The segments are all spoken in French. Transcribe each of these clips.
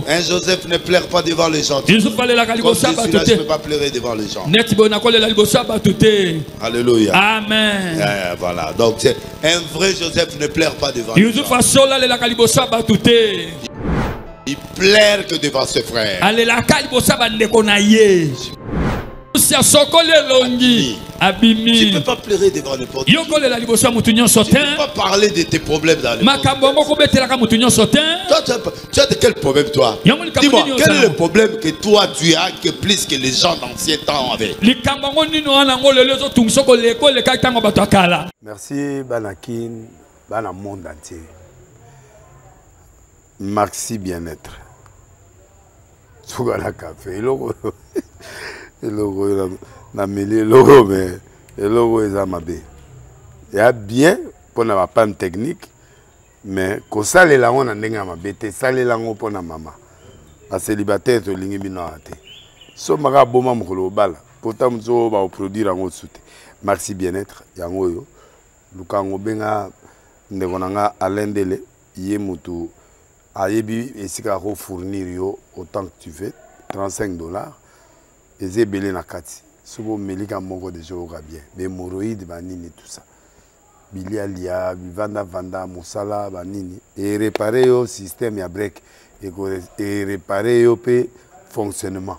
Un Joseph ne pleure pas devant les gens. Comme je suis là, je ne peux pas pleurer devant les gens. Alléluia. Amen. Voilà. Donc un vrai Joseph ne pleure pas devant les gens. Il pleure que devant ses frères. Tu ne peux pas pleurer devant n'importe qui. Tu ne peux pas parler de tes problèmes dans le monde. Toi, tu as de quel problème, toi? Dis-moi, quel est le problème que toi tu as que plus que les gens d'ancien temps avaient? Merci, Banakin, Bana monde entier. Maxi bien-être. Sougala café. Le logo, na mêlé logo, mais le logo est amabé. Il y a bien pour la panne technique, mais quand ça les langues on a n'enga amabé, ça les langues pour la maman. La célibataire to lingi binoate. So maga boma mukolo bala. Pourtant mzo ba produire en soute. Maxi bien-être yango yo. Lukango benga ndevonanga alendele yé mutu ayebi esika ko fournir yo autant que tu veux, $35. Et belé na kati. Sobo melika moko de joga bien. Mais hémorroïdes banini tout ça. Bilia lia, vanda musala banini. Et réparer yo système ya break et réparer yo pe fonctionnement.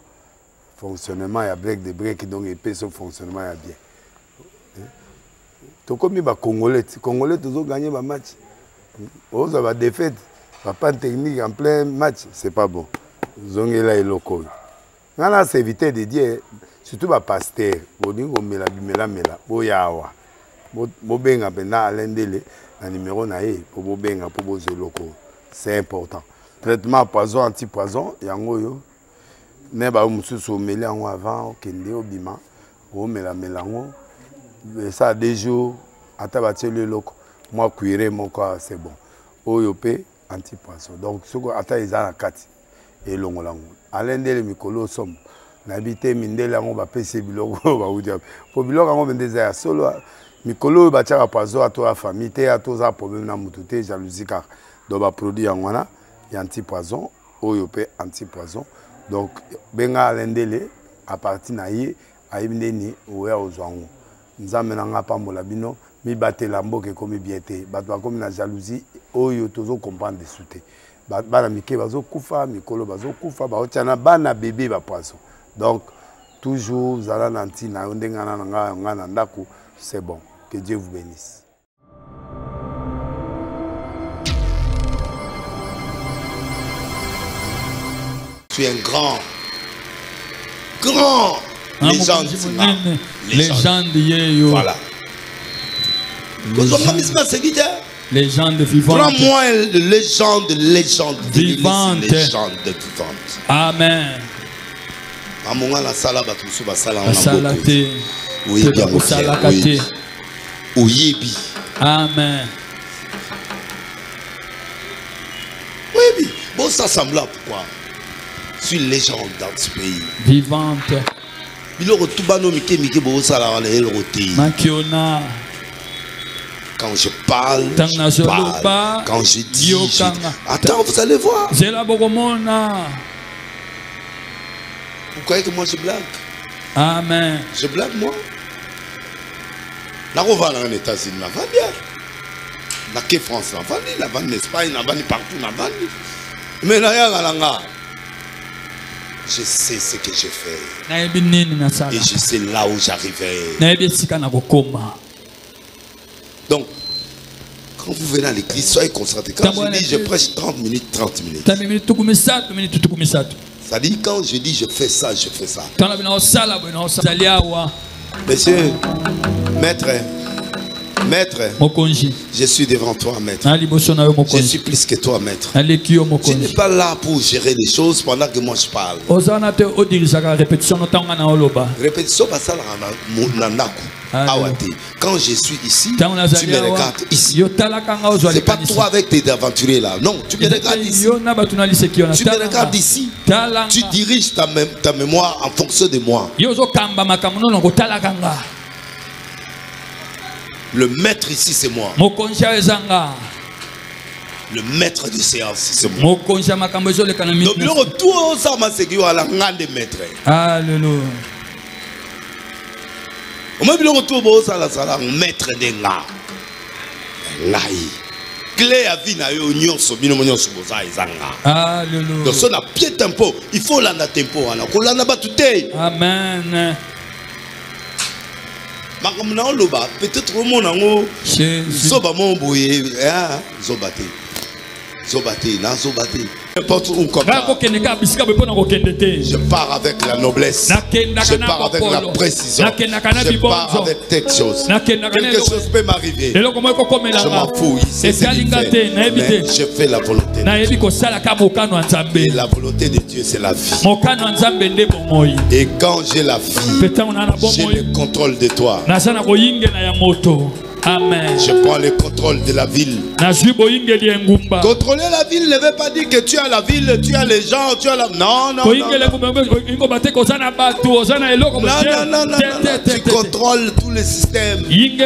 Fonctionnement ya break de break donc et pe son fonctionnement ya bien. To comme ba congolais toujours gagner ba match. On va défaite. Pas de technique en plein match, c'est pas bon. Zongela et loco. On a évité de dire, surtout les pasteurs, mela, boyawa. Bobenga bena alendele, na numéro nae, pour bobenga, pour boze loco. C'est important. Traitement poison, anti-poison, yango yo. Neba mususu meli yango avant, kende obima, o mela melango. Ça a des jours, atabati le loco. Moi cuire mon corps, c'est bon. Oyope anti-poison. Donc ce que ata izana kati et longolango. Alendele mikolo som. Nabité mindele yango ba pese biloko ba udia. Po biloko yango bendeza solo mikolo ba tchaka poison à toi famille te à toi problème na mututé jalousie car donc ba produit yango na anti-poison, oyope anti-poison. Donc benga alendele à partir na ye ayimdeni oya ozwango. Nzambe nanga pambola bino mi batela mboke komi biete bato komi na jalousie oyo tozo comprendre de souté bana mike bazo kufa mikolo bazo kufa ba otiana bana bébé ba poisson. Donc toujours zala nanti na ndengana nga na ndako, c'est bon. Que Dieu vous bénisse. Tu es un grand légende. Voilà. Légende vivante. Prends-moi légende vivante. Légende vivante. Amen. Amonga la sala batusu ba sala on salate. Oui, Oyebi. Amen. Oui, bon ça semble pourquoi? Je suis légende dans ce pays. Vivante. Quand je parle, quand je dis, attends, vous allez voir. Vous croyez que moi je blague? Amen. Je blague moi? Là on va en États-Unis, la vanne bien. La quai France, la vanne en Espagne, la vanne partout, la vanne. Mais là il y a je sais ce que j'ai fait. Et je sais là où j'arriverai. Donc, quand vous venez à l'église, soyez concentrés. Quand je dis je prêche 30 minutes, 30 minutes. Ça dit quand je dis je fais ça, je fais ça. Monsieur, maître, je suis devant toi, maître. Je suis plus que toi, maître. Tu n'es pas là pour gérer les choses pendant que moi je parle. Répétition, quand je suis ici, tu me regardes ici. C'est pas toi avec tes aventuriers là. Non, tu me regardes ici. Tu me regardes ici. Tu diriges ta mémoire en fonction de moi. Le maître ici, c'est moi. Le maître de séance, c'est moi. Le bureau tout ça m'a sécurisé à la grande maître. Alléluia. Au moins bureau tout ça la maître de là. Clé à vie na yo nyonso bino nyonso boza ezanga. Alléluia. Donc ça na pied tempo, il faut landa tempo ana ko landa batute. Amen. Makamuna oloba peut-être au monde ngo zoba mon boye zobate. Zobate na zobate. N'importe où comme ça. Je pars avec la noblesse. Je pars avec la précision. Je pars avec quelque chose. Quelque chose peut m'arriver. Je m'en fous. Mais je fais la volonté de Dieu. Et la volonté de Dieu, c'est la vie. Et quand j'ai la vie, j'ai le contrôle de toi. Amen. Je prends le contrôle de la ville. Contrôler la ville ne veut pas dire que tu as la ville, tu as les gens, tu as la... Non, non, non. Tu contrôles tous les systèmes. Tu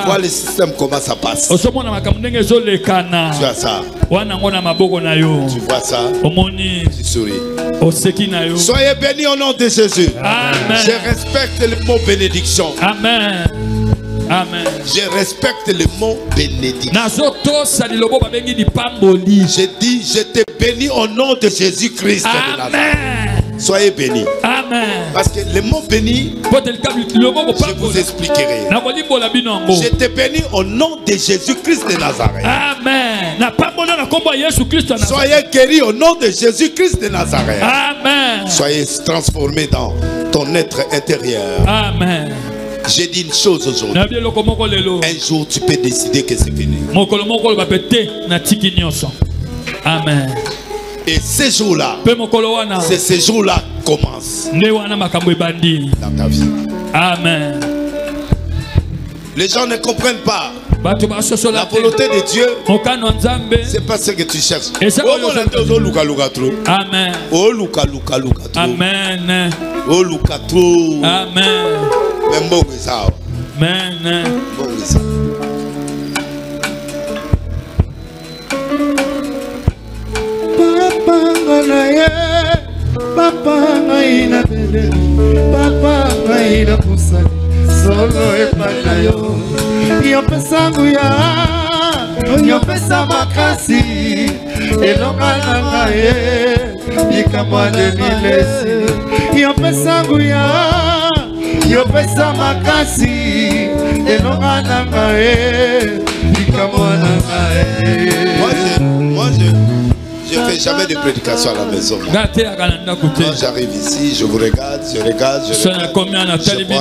vois les systèmes, comment ça passe. Tu as ça. Tu vois ça. Tu souris. Soyez bénis au nom de Jésus. Amen. Je respecte le mot bénédiction. Amen. Amen. Je respecte le mot bénédiction. Je dis, je te bénis au nom de Jésus-Christ. Amen. Soyez bénis. Amen. Parce que le mot béni, je vous expliquerai. Je te bénis au nom de Jésus-Christ de Nazareth. Amen. Soyez guéris au nom de Jésus-Christ de Nazareth. Amen. Soyez transformés dans ton être intérieur. Amen. J'ai dit une chose aujourd'hui. Un jour, tu peux décider que c'est fini. Amen. Et ces jours-là, c'est ces jours-là commencent dans ta vie. Amen. Les gens ne comprennent pas. La volonté de Dieu, c'est pas ce que tu cherches. Amen. Oh, Luka, Luka, Luka. Amen. Oh, Luka, trop. Amen. Amen. Papa ngaina bele, papa ngaina pusali, solo epanayo. Yopesangu ya, yopesa makasi, elonga nangaye, ikamwane milesi. Yopesangu ya, yopesa makasi, elonga nangaye, ikamwane nangaye. Moi je ne fais jamais de prédication à la maison. Quand j'arrive ici, je vous regarde, je prends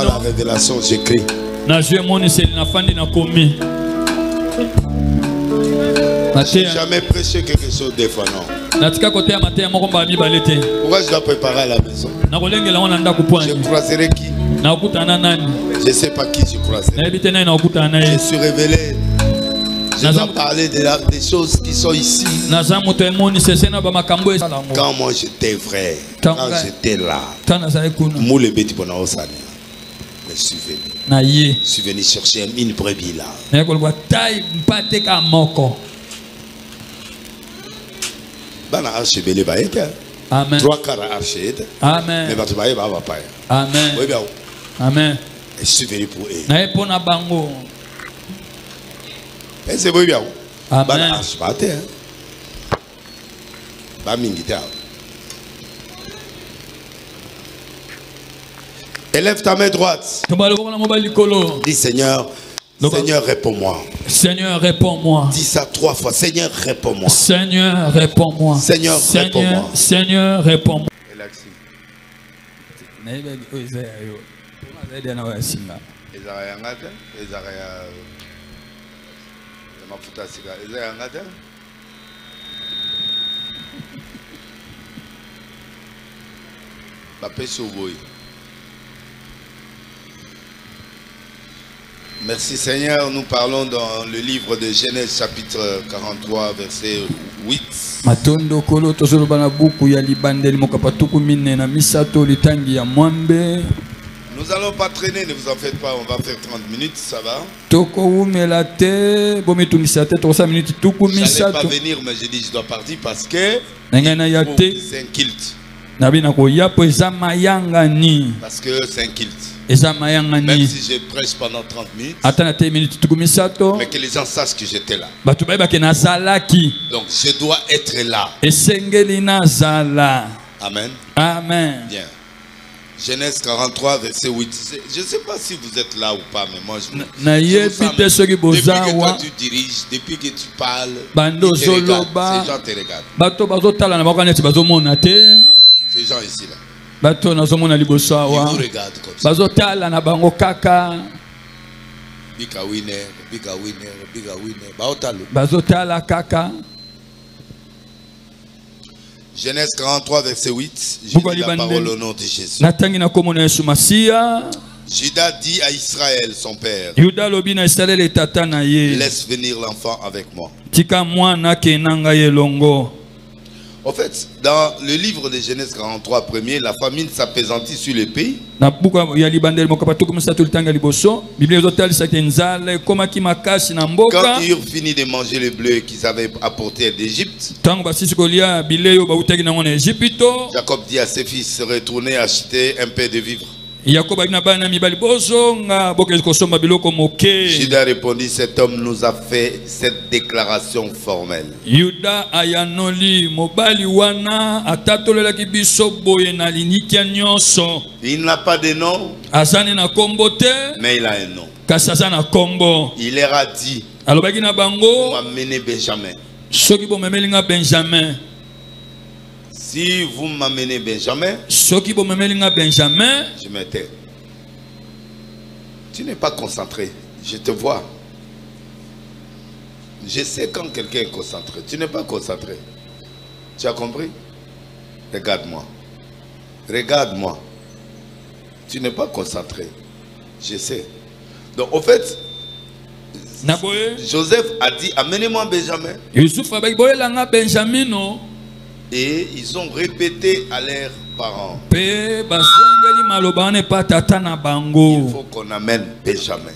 la révélation, j'écris. Je n'ai jamais prêché quelque chose des fois, non. Pourquoi je dois préparer à la maison? Je croiserai qui? Je ne sais pas qui je croiserai. Je suis révélé. Je dois parler des choses qui sont ici. Quand moi j'étais vrai, quand j'étais là, je suis venu chercher une brebis là. Amen. Amen. Amen. Amen. Je suis venu pour eux. C'est bien. Amen. Élève ta main droite. Dis Seigneur, Seigneur réponds-moi. Seigneur réponds-moi. Dis ça 3 fois. Seigneur réponds-moi. Seigneur réponds-moi. Seigneur réponds-moi. Seigneur réponds-moi. Merci Seigneur, nous parlons dans le livre de Genèse chapitre 43 verset 8. Matondo kolo tozolo bana buku ya libandeli mokapatuku minne na misato litangi ya mwambe. Nous allons pas traîner, ne vous en faites pas, on va faire 30 minutes, ça va. J'allais pas venir, mais j'ai dit je dois partir parce que c'est un culte. Parce que c'est un culte. Même si je prêche pendant 30 minutes, mais que les gens sachent que j'étais là. Donc je dois être là. Amen. Amen. Bien. Genèse 43, verset 8. Je ne sais pas si vous êtes là ou pas, mais moi je depuis que toi tu diriges, depuis que tu parles, ces gens te regardent. Ces gens ici là. Ils vous regardent comme ça. Bika winner, bika winner, bika winner. Baotalo. Genèse 43, verset 8. Je lis la parole au nom de Jésus. Judas dit à Israël, son père, laisse venir l'enfant avec moi. En fait, dans le livre de Genèse 43 premier, la famine s'apaisantit sur le pays. Quand ils eurent fini de manger le bleu qu'ils avaient apporté d'Égypte, Jacob dit à ses fils, retournez acheter un peu de vivres. Judas répondit, cet homme nous a fait cette déclaration formelle. Il n'a pas de nom, mais il a un nom. Il leur a dit, vous m'amenez Benjamin. Si vous m'amenez Benjamin, je me tais. Tu n'es pas concentré. Je te vois. Je sais quand quelqu'un est concentré. Tu n'es pas concentré. Tu as compris? Regarde-moi. Regarde-moi. Tu n'es pas concentré. Je sais. Donc, au fait, Joseph a dit, amenez-moi Benjamin. Et ils ont répété à leurs parents, il faut qu'on amène Benjamin.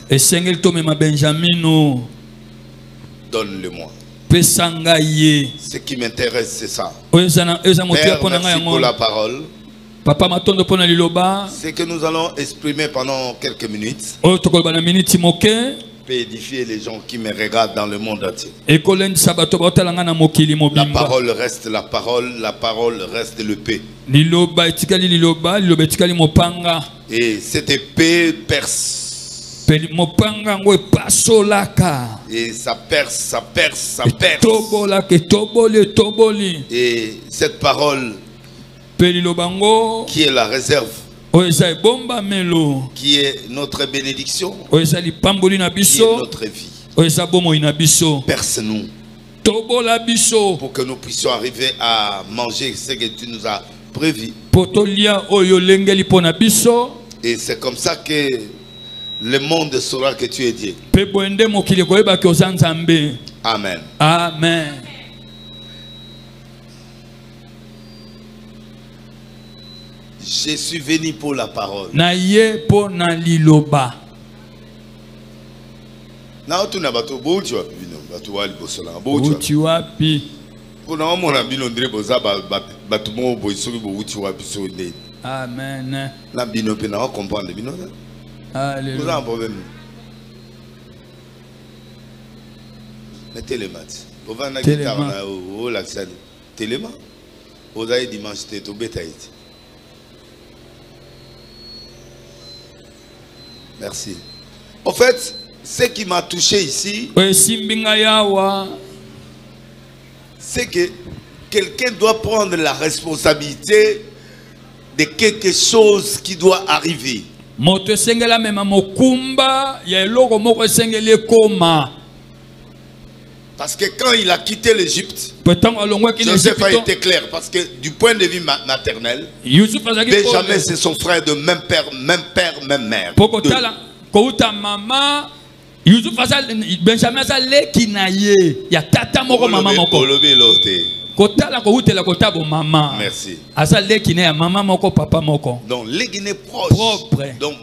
Donne-le-moi. Ce qui m'intéresse, c'est ça. Père, merci pour la parole. Ce que nous allons exprimer pendant quelques minutes peut édifier les gens qui me regardent dans le monde entier. La parole reste la parole reste le paix. Et cette épée perce. Et ça perce, ça perce, ça perce. Et cette parole qui est la réserve, qui est notre bénédiction, qui est notre vie. Perce-nous pour que nous puissions arriver à manger ce que tu nous as prévu. Et c'est comme ça que le monde saura que tu es Dieu. Amen. Amen. Je suis venu pour la parole. Amen. Vous avez un problème. Mettez les maths. Vous avez vous avez dimanche, c'était au bétail. Merci. En fait, ce qui m'a touché ici, c'est que quelqu'un doit prendre la responsabilité de quelque chose qui doit arriver. Parce que quand il a quitté l'Égypte, Joseph a été clair. Parce que du point de vue maternel, Benjamin c'est son frère de même père, même mère. Merci. Donc, les Guinées proches. Donc,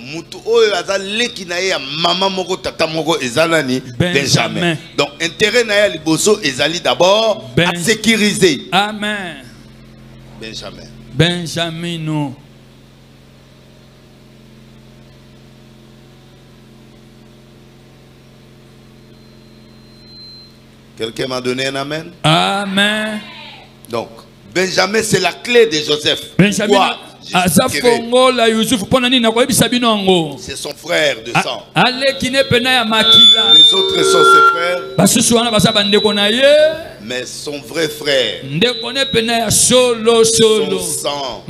Benjamin. Donc, intérêt na liboso ezali d'abord à sécuriser. Amen. Benjamin. Benjamino. Quelqu'un m'a donné un amen? Amen. Donc, Benjamin, c'est la clé de Joseph. Benjamin, c'est son frère de sang. Les autres sont ses frères. Mais son vrai frère, son sang,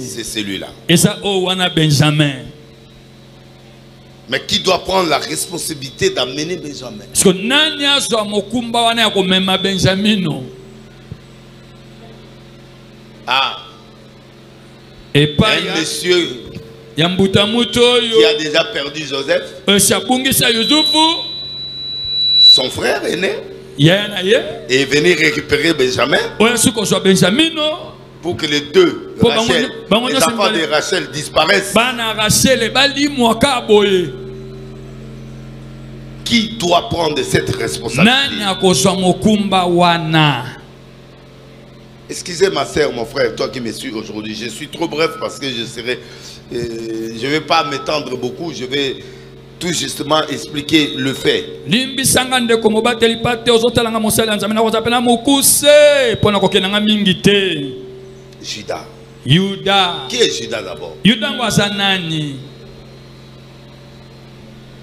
c'est celui-là. Mais qui doit prendre la responsabilité d'amener Benjamin? Ah, un monsieur qui a déjà perdu Joseph, son frère aîné, est venu récupérer Benjamin pour que les deux, Rachel, les enfants de Rachel disparaissent. Qui doit prendre cette responsabilité? Excusez ma soeur, mon frère, toi qui me suis aujourd'hui. Je suis trop bref parce que je ne vais pas m'étendre beaucoup. Je vais tout justement expliquer le fait. Judas. Qui est Judas d'abord?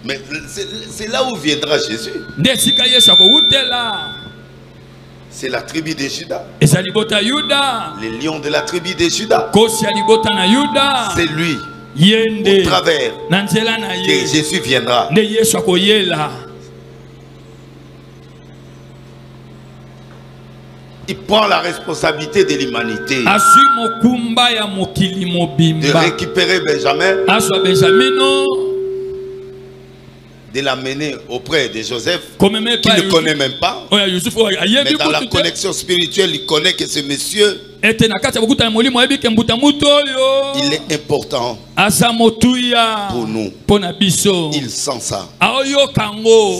Mais c'est là où viendra Jésus. C'est la tribu de Judas. Les lions de la tribu de Judas. C'est lui. Au travers que Jésus viendra. Il prend la responsabilité de l'humanité de récupérer Benjamin, de l'amener auprès de Joseph, qui ne connaît même pas. Mais dans la connexion spirituelle, il connaît que ce monsieur, il est important pour nous. Il sent ça.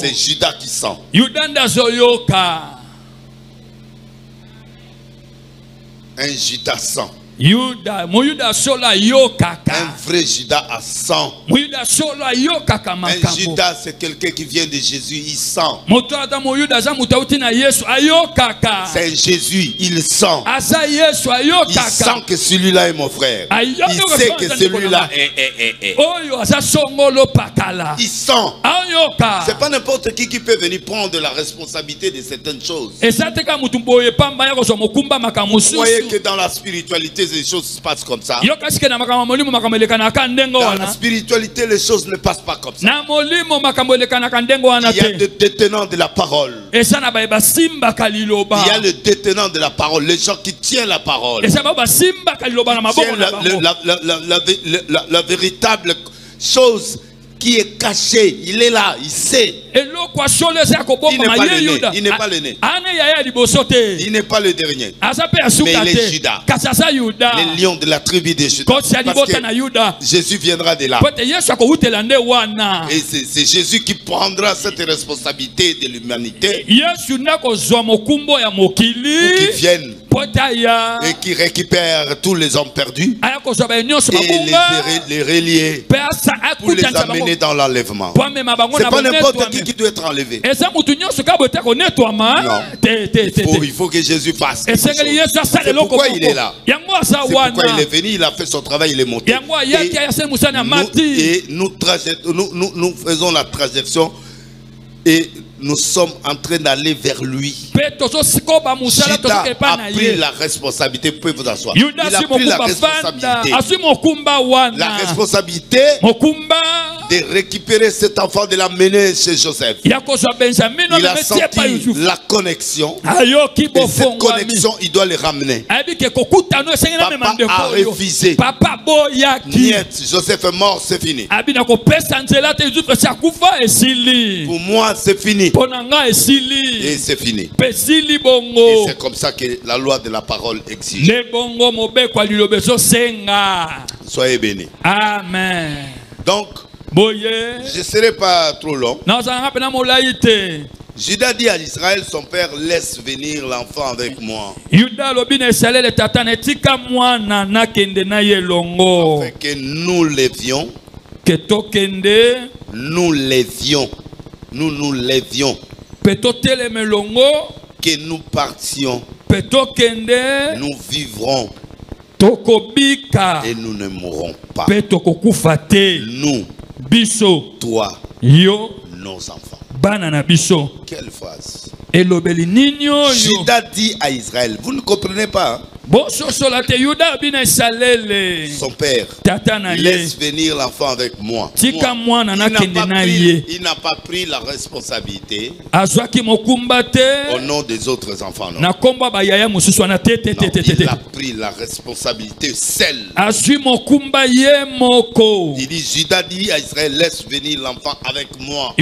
C'est Judas qui sent. Un Judas sent. Un vrai Judas à 100. Un Judas, c'est quelqu'un qui vient de Jésus, il sent. C'est un Jésus, il sent. Il sent que celui-là est mon frère. Il sait que celui-là est. Il sent. C'est pas n'importe qui peut venir prendre la responsabilité de certaines choses. Vous voyez que dans la spiritualité, les choses se passent comme ça. Dans la spiritualité, les choses ne passent pas comme ça. Il y a le détenant de la parole. Il y a le détenant de la parole, les gens qui tiennent la parole. La véritable chose qui est caché, il est là, il sait. Il n'est pas le né. Il n'est pas le dernier. Mais il est Judas. Les lions de la tribu de Judas. Parce que Jésus viendra de là. Et c'est Jésus qui prendra cette responsabilité de l'humanité. Pour qu'il vienne et qui récupère tous les hommes perdus et les relier pour les amener dans l'enlèvement. C'est pas n'importe qui doit être enlevé. Non. Il faut que Jésus fasse. C'est pourquoi il est là. C'est pourquoi il est venu, il a fait son travail, il est monté. Et nous faisons la transaction et nous sommes en train d'aller vers lui. Judas a pris la responsabilité. Vous pouvez vous asseoir. Il a pris la responsabilité. La responsabilité de récupérer cet enfant, de l'amener chez Joseph. Il a senti la connexion. Et cette connexion, il doit les ramener. Papa a refusé. Niet, Joseph est mort, c'est fini. Pour moi, c'est fini. Et c'est fini. Et c'est comme ça que la loi de la parole exige. Soyez bénis. Amen. Donc, je ne serai pas trop long. Judas dit à Israël, son père, laisse venir l'enfant avec moi. Afin que nous lévions. Nous lévions. Que nous partions. Nous vivrons. Et nous ne mourrons pas. Nous, toi, nos enfants. Quelle phrase. Judas dit à Israël, vous ne comprenez pas, hein? Son père, laisse venir l'enfant avec moi. Il n'a pas pris la responsabilité au nom des autres enfants. Non. Non, il a pris la responsabilité seul. Il dit, Judas dit à Israël, laisse venir l'enfant avec moi.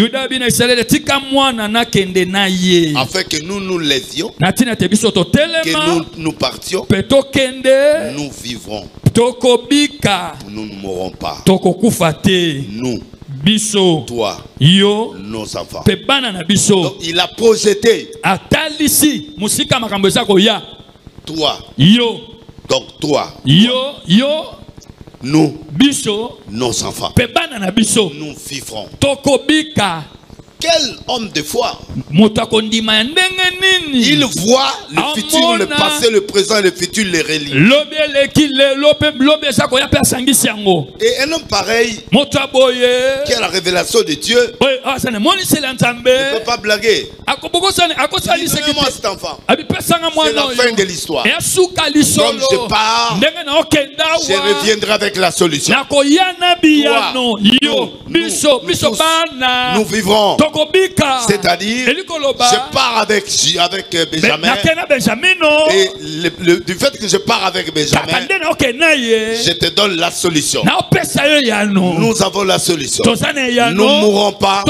Afin que nous nous lévions, que nous partions. Nous vivrons. Nous ne mourrons pas. Nous, toi, nos enfants. Donc, il a projeté. Toi. Donc toi. Nous, nos enfants. Nous vivrons. Quel homme de foi! Il voit le futur, le passé, le présent et le futur, les relie. Et un homme pareil, qui a la révélation de Dieu, ne peut pas blaguer. Donnez-moi cet enfant. C'est la fin de l'histoire. Comme je pars, je reviendrai avec la solution. Toi, nous vivrons. C'est-à-dire, je pars avec Benjamin. Et du fait que je pars avec Benjamin, je te donne la solution. Nous avons la solution. Nous ne mourrons pas.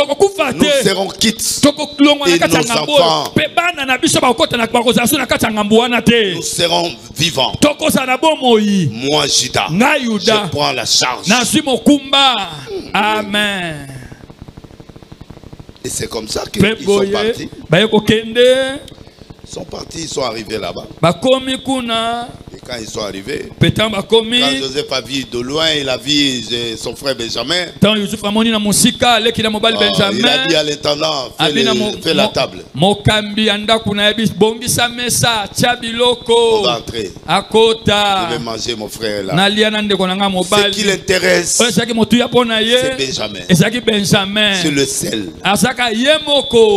Nous serons quittes. Et nos enfants, nous serons vivants. Moi, Judas, je prends la charge. Amen. Et c'est comme ça qu'ils sont partis. Ils sont partis, ils sont arrivés là-bas. Et quand ils sont arrivés, quand Joseph a vu de loin, il a vu son frère Benjamin. Il a dit à l'intendant, fais la table. On va entrer. Je vais manger mon frère là. Ce qui l'intéresse, c'est Benjamin. C'est le seul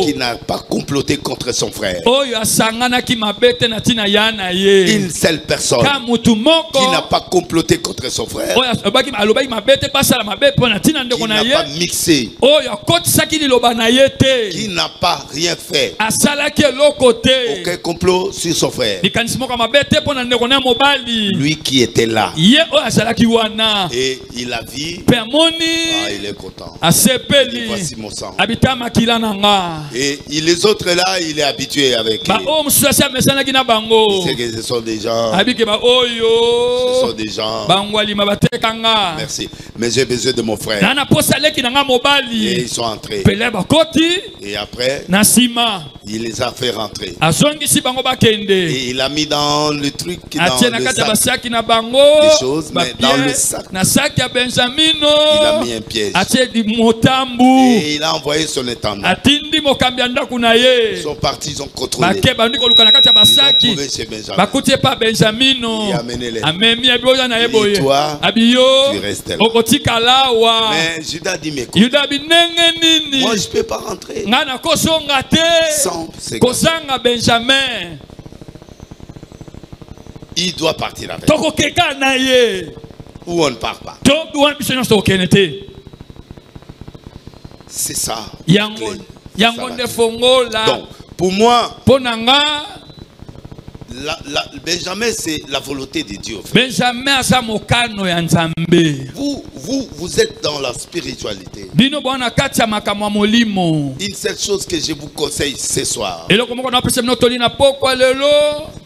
qui n'a pas comploté contre son frère. Une seule personne qui n'a pas comploté contre son frère, qui n'a pas mixé, qui n'a pas rien fait, aucun complot sur son frère. Lui qui était là, et il a vu, il est content. Il dit, voici mon sang. Et les autres là, il est habitué avec. C'est que ce sont des gens. Ce sont des gens. Merci. Mais j'ai besoin de mon frère. Et ils sont entrés. Et après, il les a fait rentrer. Et il a mis dans le truc, dans le sac, des choses, mais dans le sac, il a mis un piège. Et il a envoyé son intendant. Ils sont partis, ils ont contrôlé. Ils ont trouvé chez Benjamin. Il a amené les. Et toi, tu restes là. Mais Judas dit, mais écoute, moi je ne peux pas rentrer sans ces gars. Il doit partir avec. Ou on ne part pas. C'est ça. Yango de fongola. Donc, pour moi, Ponanga. Benjamin, c'est la volonté de Dieu. Benjamin asa mokano ya Nzambe. Vous êtes dans la spiritualité. Bino bwana kati ya makamwa molimo. Une seule chose que je vous conseille ce soir. Eloko moko na pesa mino tolina pokwa lelo.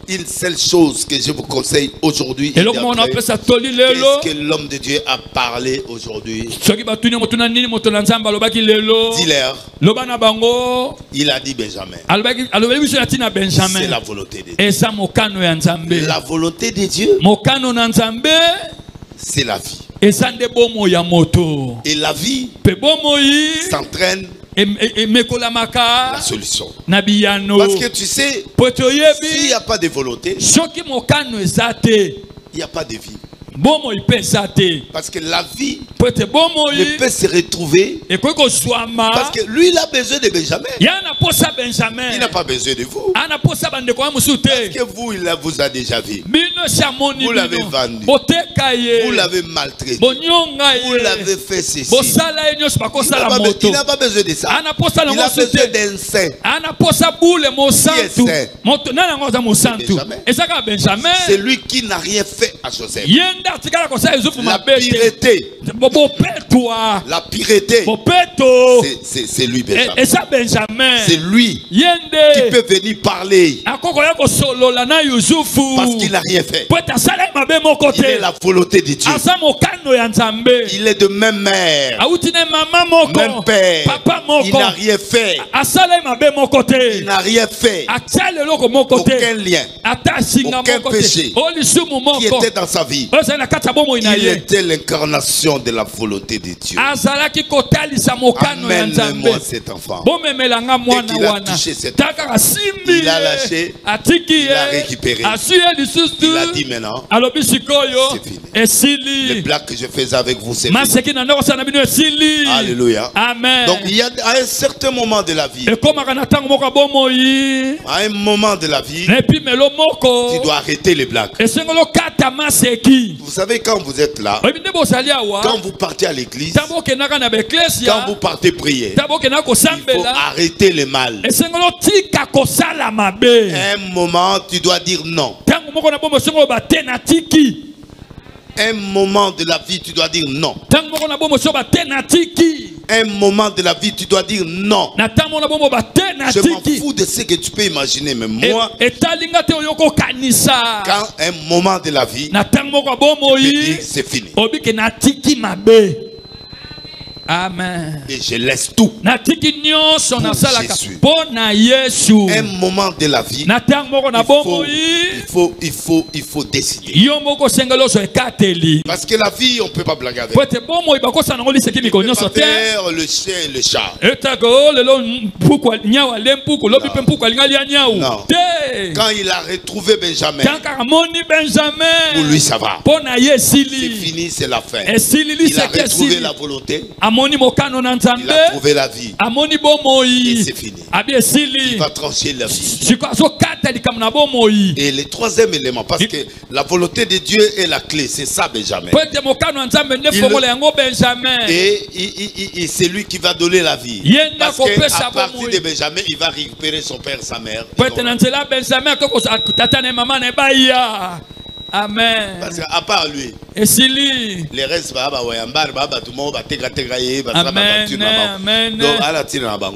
Une seule chose que je vous conseille aujourd'hui. Eloko moko na pesa toli lelo. Qu'est-ce que l'homme de Dieu a parlé aujourd'hui? Soki batuni motuna nini motuna Nzambe alobaki lelo. Dis-leur. Loba na bango. Il a dit Benjamin. Alobaki biso tina Benjamin. C'est la volonté de Dieu. Esa mokano ya Nzambe. La volonté de Dieu. Mokano na Nzambe. C'est la vie. Esa nde bomo ya moto. Et la vie Pe bomo yi s'entraîne mekolamaka la solution. na biyano. Parce que tu sais, s'il n'y a pas de volonté, soki mokano ezate, il n'y a pas de vie. bomo ipesate. Parce que la vie bomo ne peut se retrouver. Parce que lui, il a besoin de Benjamin. Il n'a pas besoin de vous. Parce que vous, il vous a déjà vu. Vous l'avez vendu. Vous l'avez maltraité. Vous l'avez fait ceci. Il n'a pas besoin de ça. Il a besoin d'un saint. C'est lui qui n'a rien fait à Joseph. La pureté. La pureté. C'est lui, Benjamin. C'est lui qui peut venir parler. Parce qu'il n'a rien fait. Il est la volonté de Dieu. Il est de même mère, même père. Il n'a rien fait. Il n'a rien fait. Aucun lien, aucun péché qui était dans sa vie. Il était l'incarnation de la volonté de Dieu. Amène-moi cet enfant. Dès qu'il a touché cet enfant, il a lâché, il a récupéré. Il a dit maintenant, c'est fini. Le blague que je faisais avec vous, c'est fini. Alléluia. Amen. Donc il y a à un certain moment de la vie, à un moment de la vie, tu dois arrêter les blagues. Vous savez, quand vous êtes là, quand vous partez à l'église, quand vous partez prier, il faut arrêter le mal. À un moment, tu dois dire non. Un moment de la vie, tu dois dire non. Un moment de la vie, tu dois dire non. Je m'en fous de ce que tu peux imaginer, mais moi, quand un moment de la vie, je dis c'est fini. Amen. Et je laisse tout pour Jésus. Un moment de la vie, il faut décider. Parce que la vie, on ne peut pas blaguer avec. Le père, le chien et le chat. Non. Quand il a retrouvé Benjamin, pour lui ça va. C'est fini, c'est la fin. Il a retrouvé la volonté. Il a trouvé la vie. Et c'est fini. Il va trancher la vie. Et le troisième élément, parce que la volonté de Dieu est la clé, c'est ça Benjamin. Et c'est lui qui va donner la vie. Parce qu'à partir de Benjamin, il va récupérer son père, sa mère. Amen. Parce qu'à part lui, les restes, Amen.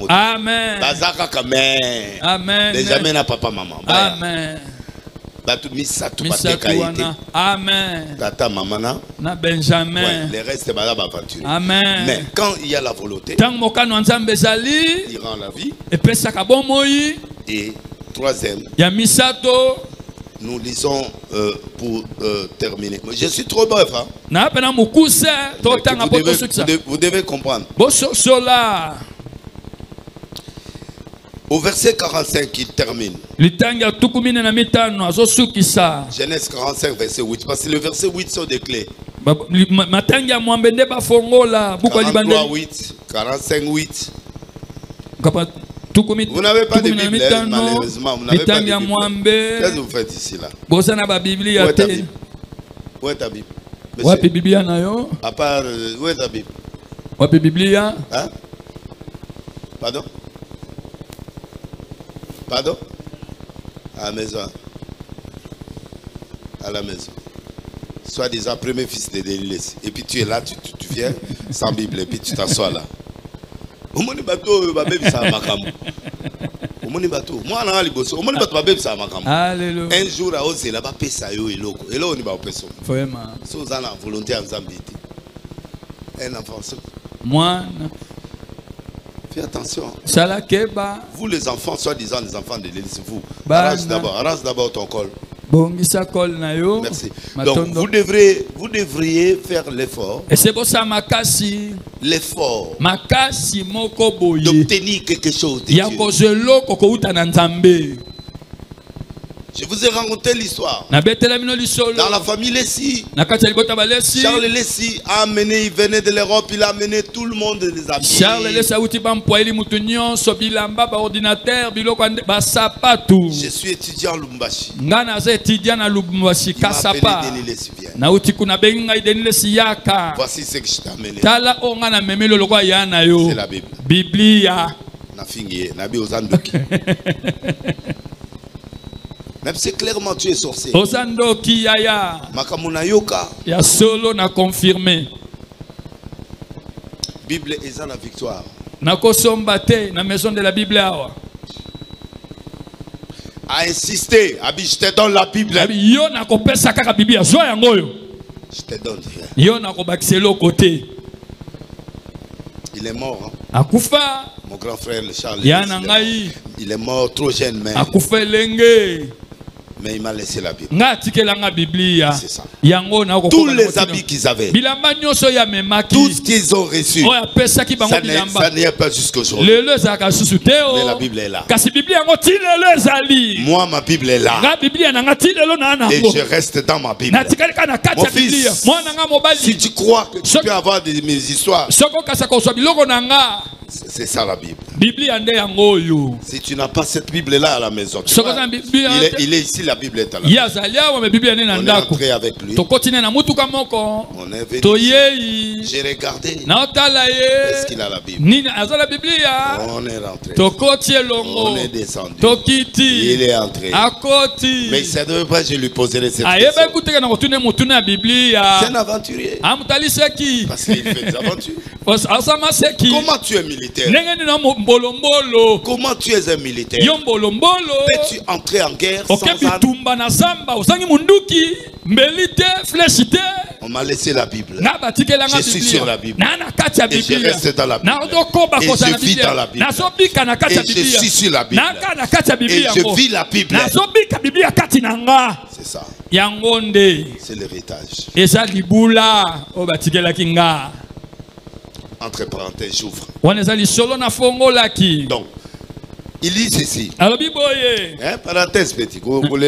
Amen. Benjamin n'a papa, maman. Amen. Amen. Tata, maman, na Benjamin. Les restes, Amen. Mais quand il y a la volonté, il rend la vie. Et troisième, nous lisons pour terminer. Je suis trop bref. Hein? Vous devez comprendre. Au verset 45, il termine. Genèse 45, verset 8. Parce que le verset 8 sont des clés. 43, 8, 45, 8. Vous n'avez pas de Bible, malheureusement. Vous n'avez pas de Bible. Qu'est-ce que vous faites ici là? Où est ta Bible? Où est ta Bible? À part, où est ta Bible? Hein? Pardon? Pardon? À la maison. À la maison. Soit disant premier fils de Délilès. Et puis tu es là, tu viens sans Bible et puis tu t'assois là. Omoni bateau, baby ça makamu. Omoni bateau. Moi on a liboso. Omoni bateau baby ça makamu. Alléluia. Un jour à Ose là ba pesa yo eloko. Et là on y va peso. Vraiment. So on a volonté en Zambie. Un enfant. Moi. Fais attention. Vous les enfants, soi-disant les enfants de l'Église, vous. Arrache d'abord ton col. Merci. Donc vous devriez faire l'effort. L'effort d'obtenir quelque chose de Dieu. Je vous ai raconté l'histoire. Dans la famille Lessi, Charles Lessi a amené, il venait de l'Europe, il a amené tout le monde des habits. Je suis étudiant à Lubumbashi. Il m'a appelé Denis Lessi, viens. Voici ce que je t'ai amené. C'est la Bible. Biblia. Même si clairement tu es sorcier. Makamuna yoka. Ya solo na confirmé. Bible est la victoire. Na kosombate na maison de la Bible awa. A insister, abi je te donne la Bible. Abi yo na kopesa kaka Biblia zo yango yo. Je te donne. Yo na kobakiselo côté. Il est mort. Hein? Akufa. Mon grand frère le Charles. Il est mort trop jeune mais. Akufa lenge. Mais il m'a laissé la Bible. C'est ça. Tous les habits qu'ils avaient, tout ce qu'ils ont reçu, ça n'est pas jusqu'aujourd'hui. Mais la Bible est là. Moi, ma Bible est là. Et je reste dans ma Bible. Mon fils, si tu crois que tu peux avoir mes histoires, c'est ça la Bible. Si tu n'as pas cette Bible-là à la maison, tu vois, il est ici, la Bible est à la maison. On est entré avec lui. On est venu. J'ai regardé. Est-ce qu'il a la Bible? On est rentré. On est descendu. Il est entré. Mais il ne savait pas, je lui poserai cette question. C'est un aventurier. Parce qu'il fait des aventures. Comment tu es militaire? Comment tu es un militaire? Peux-tu entrer en guerre sans armes? On m'a laissé la Bible. Je suis sur la Bible. Et je reste dans la Bible. Et je vis dans la Bible. Et je suis sur la Bible. Et je vis la Bible. C'est ça. C'est l'héritage. Entre parenthèses, j'ouvre. Donc, il dit ceci. Parenthèse petit. Le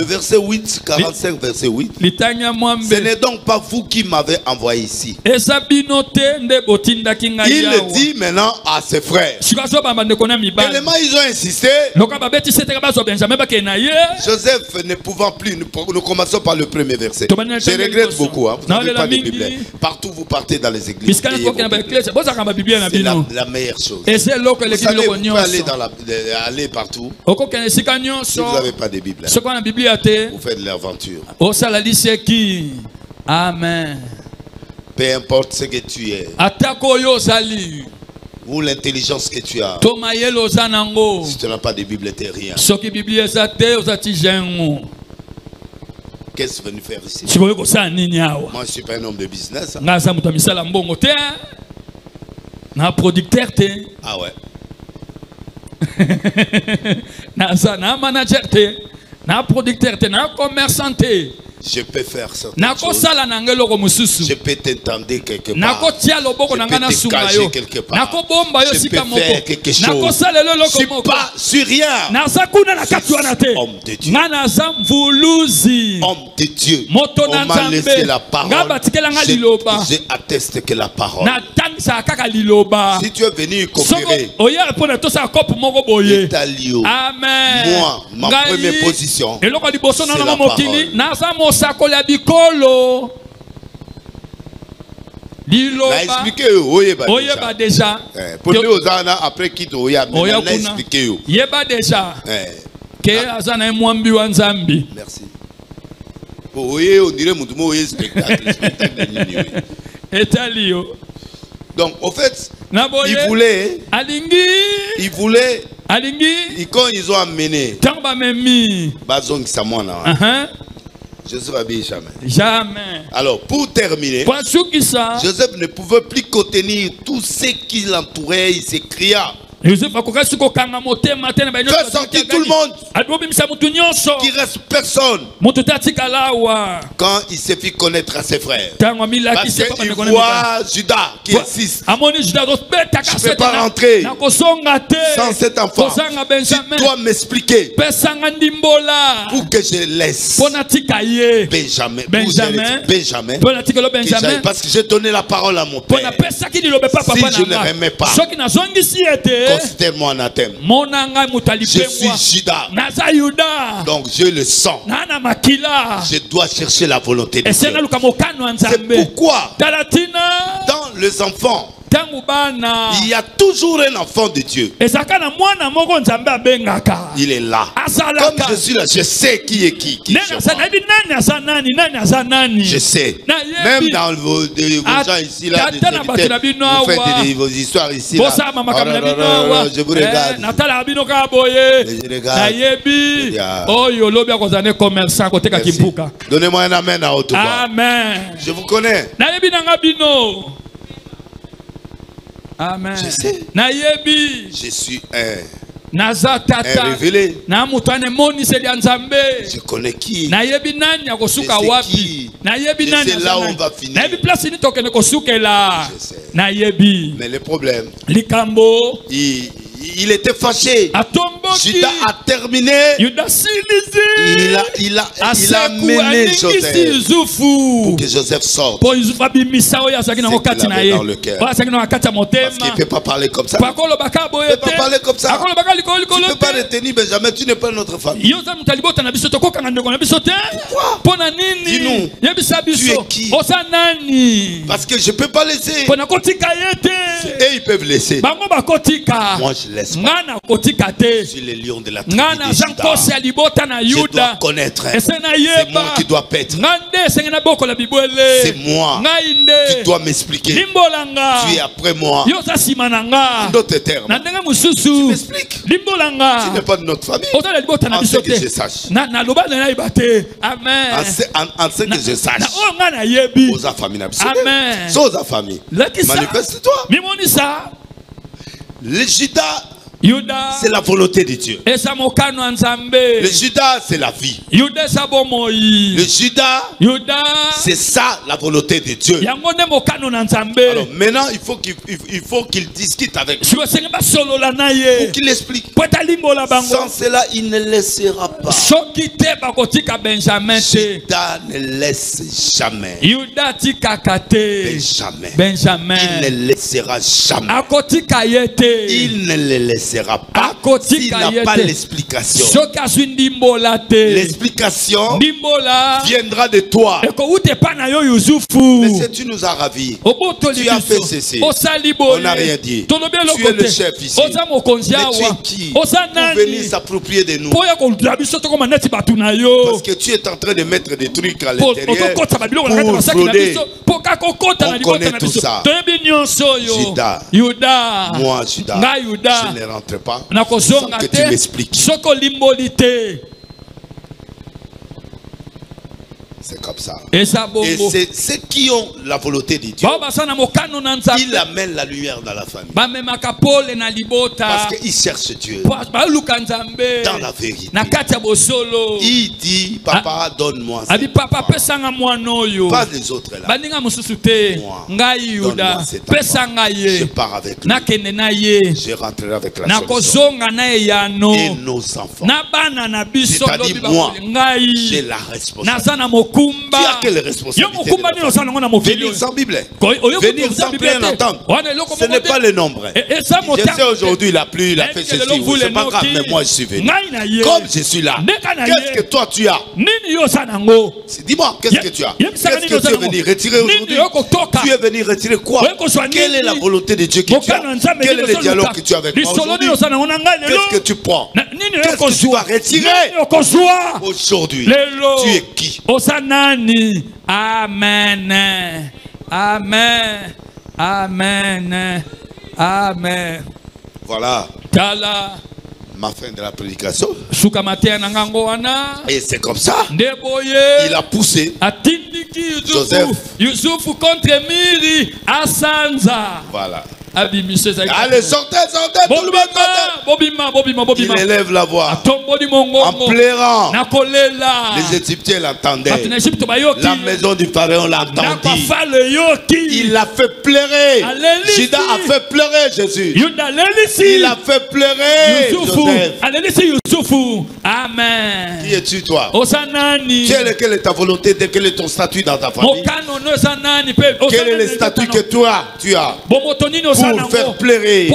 verset 8, 45, verset 8. Ce n'est donc pas vous qui m'avez envoyé ici. Il le dit maintenant à ses frères. Tellement ils ont insisté. Joseph ne pouvant plus, nous commençons par le premier verset. Je regrette beaucoup. Hein, vous n'avez pas de Bible. Partout vous partez dans les églises. C'est la meilleure chose. Vous savez, vous pouvez aller partout. Si vous n'avez pas de Bible, vous faites de l'aventure. Amen. Peu importe ce que tu es, ou l'intelligence que tu as, si tu n'as pas de Bible, tu n'es rien. Qu'est-ce que tu venu faire ici? Moi, je ne suis pas un homme de business. Hein. Ah ouais. Je peux faire certaines choses. Je peux t'entendre quelque part. Je peux te cacher quelque part. Je peux faire quelque chose. Je ne suis pas sur rien. Je suis homme de Dieu. Homme de Dieu. On m'a laissé la parole. Je atteste que la parole. Si tu es venu coopérer, moi, ma première position, c'est la parole. Na expliqué oyeba déjà. Pour nous ozana après qui to oya na expliqué yo. Yeba déjà. Que azana mwambi wa Nzambi. Merci. Oye on dirait mutumo oye spectacle Etalio. Donc au fait il voulait quand ils ont amené Bazong Samwana. Joseph Abi jamais. Alors pour terminer, Joseph ne pouvait plus contenir tout ce qui l'entourait, il s'écria. Fais sortir tout le monde. Qui reste personne. Quand il s'est fait connaître à ses frères. Parce qu'il voit Judas qui insiste. Je ne peux pas rentrer sans cet enfant. Tu dois m'expliquer pour que je laisse Benjamin. Parce que j'ai donné la parole à mon père. Si je ne l'aimais pas, considère-moi anathème. Je suis Judas. Donc je le sens. Je dois chercher la volonté de Dieu. C'est pourquoi dans les enfants il y a toujours un enfant de Dieu. Il est là. Comme je suis là, je sais qui est qui. Je sais. Même dans vos gens ici, là, vous faites vos histoires ici. Là. Je vous regarde. Donnez-moi un amen à haute voix. Amen. Je vous connais. Amen. Je sais. Je suis un révélé. Je connais qui. Je sais qui. Je sais là où on va finir. Je sais. Mais le problème, il était fâché. Judas a terminé. Il a mené Joseph pour que Joseph sorte. C'est qu'il avait dans le cœur. Parce qu'il ne peut pas parler comme ça. Il ne peut pas parler comme ça. Tu ne peux pas retenir Benjamin, tu n'es pas notre famille. Pourquoi? Dis-nous, tu es qui? Parce que je ne peux pas laisser. Et ils peuvent laisser. Moi je laisse pas. Je suis le lion de la tribu de Juda. Je dois connaître. C'est moi qui dois paître. C'est moi. Tu dois m'expliquer. Tu es après moi. En d'autres termes, tu m'expliques. Tu n'es pas de notre famille. En ce que je sache. En ce que je sache. Osa famille. Amen. Osa famille. Manifeste-toi. Le Judas, c'est la volonté de Dieu. Le Judas, c'est la vie. Le Judas, c'est ça la volonté de Dieu. Alors maintenant, il faut qu'il discute avec nous. Pour qu'il explique. Sans cela, il ne laissera pas. Judas ne laisse jamais. Benjamin. Il ne laissera jamais. Il ne le laissera pas s'il n'a pas l'explication. L'explication viendra de toi. Mais si tu nous as ravis, tu as fait ceci, on n'a rien dit. Tu es le chef ici. Mais tu es qui pour venir s'approprier de nous? Parce que tu es en train de mettre des trucs à l'intérieur pour frauder. On connaît tout ça. Judas, moi Judas, je ne rentre pas sans que tu m'expliques. C'est comme ça. Et c'est ceux qui ont la volonté de Dieu. Ils amènent la lumière dans la famille. Parce qu'ils cherchent Dieu dans la vérité. Il dit, papa, donne-moi ça. Pas les autres là. Moi, donne-moi cet enfant. Je pars avec lui. Je rentrerai avec la solution. Et nos enfants. C'est-à-dire moi, j'ai la responsabilité. as quelle responsabilité? Venir sans Bible. Venir sans rien entendre. Ce n'est pas le nombre. Je sais aujourd'hui il a plu, il a fait ceci. C'est pas grave, mais moi je suis venu. Comme je suis là, qu'est-ce que toi tu as? Dis-moi, qu'est-ce que tu as? Qu'est-ce que tu es venu retirer aujourd'hui? Tu es venu retirer quoi? Quelle est la volonté de Dieu que tu as? Quel est le dialogue que tu as avec moi aujourd'hui? Qu'est-ce que tu prends? Qu'est-ce que tu vas retirer aujourd'hui? Tu es qui? Amen. Amen. Amen. Amen. Voilà ma fin de la prédication. Et c'est comme ça. Il a poussé Yusuf contre Miri Asanza. Voilà. Allez, sortez, tout le monde. Il élève la voix en pleurant. Les Égyptiens l'entendaient. La maison du pharaon l'entendit. Il a fait pleurer. Judas a fait pleurer Jésus. Il a fait pleurer Joseph. Amen. Qui es-tu toi? Quelle est ta volonté? Quel est ton statut dans ta famille? Quel est le statut que toi tu as pour faire pleurer?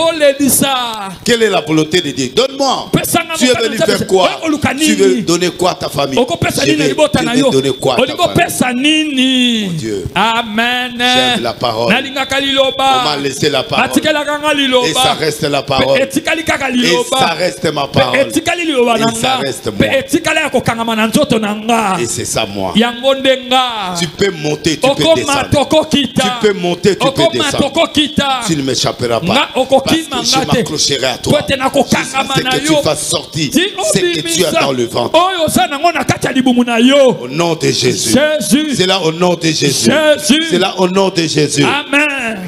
Quelle est la volonté de Dieu? Donne-moi. Tu es venu faire quoi? Tu veux donner quoi à ta famille? Tu veux donner quoi à ta famille? Mon Dieu. Amen. J'aime la parole. On m'a laissé la parole. Et ça reste la parole. Et ça reste ma parole. Et ça reste moi. Et c'est ça moi. Tu peux monter, tu peux descendre. Tu peux monter, tu peux descendre. Tu ne m'échapperas pas. Parce que je m'accrocherai à toi. Jusqu'à ce que tu fasses sortir ce que tu as dans le ventre. Au nom de Jésus. C'est là au nom de Jésus. C'est là au nom de Jésus. Amen.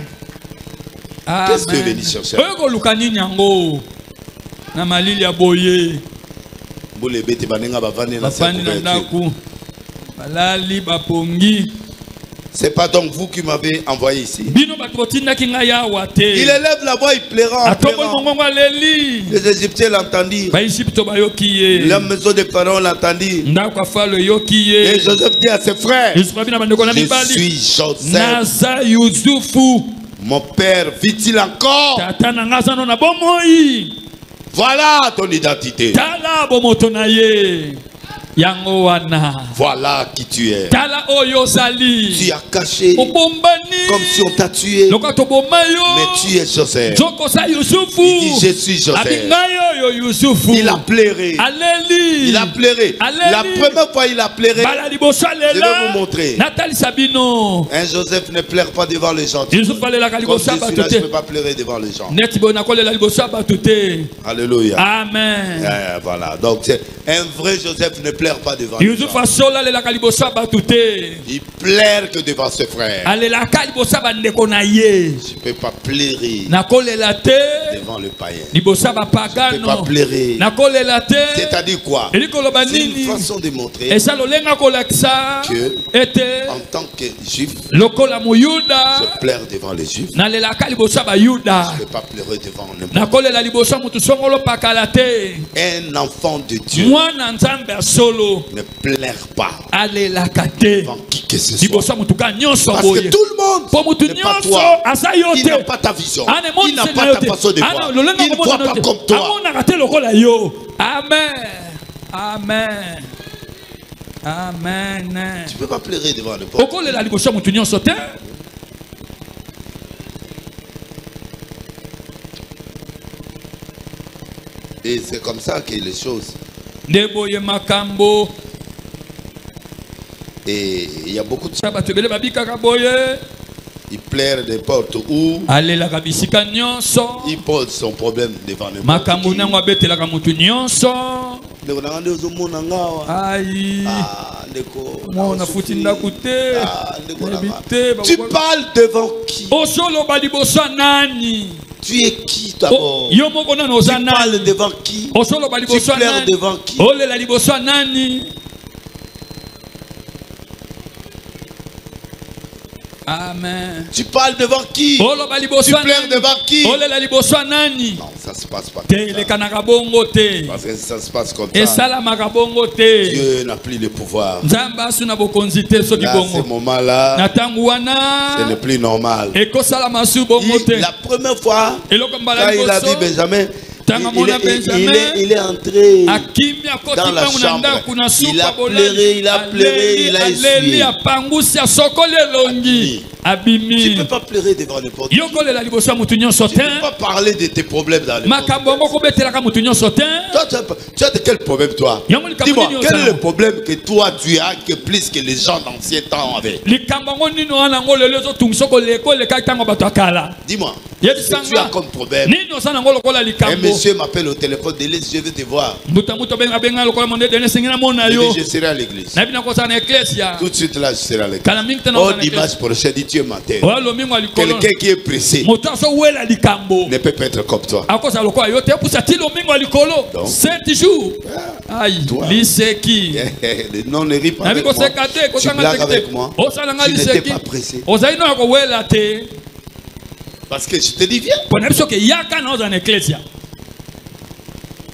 Qu'est-ce que tu es venu chercher? C'est pas donc vous qui m'avez envoyé ici. Il élève la voix, il pleurant. Les Égyptiens l'entendirent. La maison des parents l'entendit. Et Joseph dit à ses frères, je suis Joseph. Mon père vit-il encore? Voilà ton identité. Voilà qui tu es. Tu as caché comme si on t'a tué. Mais tu es Joseph. Il dit je suis Joseph. Il a pleuré. Il a pleuré. La première fois il a pleuré. Je vais vous montrer. Un Joseph ne pleure pas devant les gens. Comme je suis là, je ne peux pas pleurer devant les gens. Alléluia. Amen. Voilà. Donc un vrai Joseph ne pleure pas devant les gens. Il pleure que devant ses frères. Je ne peux pas pleurer devant le païen. Je ne peux pas pleurer. C'est-à-dire quoi? C'est une façon de montrer que en tant que juif, je pleure devant les juifs. Je ne peux pas pleurer devant n'importe qui. Un enfant de Dieu ne pleure pas devant qui que ce soit. Parce que tout le monde n'est pas toi. Il n'a pas ta vision. Il n'a pas ta façon de voir. Il ne voit pas comme toi. Amen. Amen. Amen. Tu ne peux pas pleurer devant le peuple. Et c'est comme ça que les choses. Et il y a beaucoup de choses. Il pleure n'importe où. Il pose son problème devant n'importe qui. Tu parles devant qui? Tu es qui d'abord? Tu parles devant qui? Tu pleures devant qui? Amen. Tu parles devant qui? Tu pleures devant qui? Non, ça se passe pas comme ça. Parce que ça se passe comme ça. Dieu n'a plus le pouvoir. Là, ce moment-là, ce n'est plus normal. La première fois, quand il a vu Benjamin, il est entré dans la chambre. Il a pleuré, il a essuyé. Tu ne peux pas pleurer devant n'importe qui. Tu ne peux pas parler de tes problèmes dans le monde. Toi, tu as de quel problème, toi? Dis-moi, quel est le problème que toi tu as que plus que les gens d'ancien temps avaient? Dis-moi, ce que tu as comme problème. Un monsieur m'appelle au téléphone, Délice, je veux te voir. Je serai à l'église. Tout de suite là, je serai à l'église. Oh, dimanche prochain, dit Dieu matin. Quelqu'un qui est pressé ne peut pas être comme toi. Donc, toi, non, ne ris pas avec moi. Tu blagues avec moi. Tu n'étais pas pressé. Parce que je te dis viens.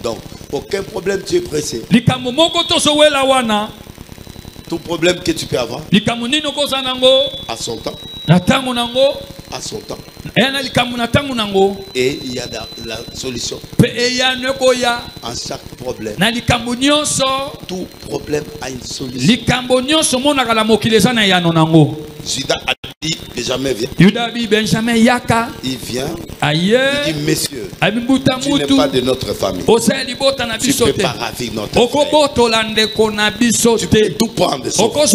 Donc, aucun problème, tu es pressé. Tout problème que tu peux avoir à son temps. À son temps. Et il y a la solution. En chaque problème. Tout problème a une solution. Judas a dit Benjamin vient. Il vient. Il dit messieurs, tu n'es pas de notre famille. Tu ne peux pas ravir notre frère. Tu peux tout prendre de son frère.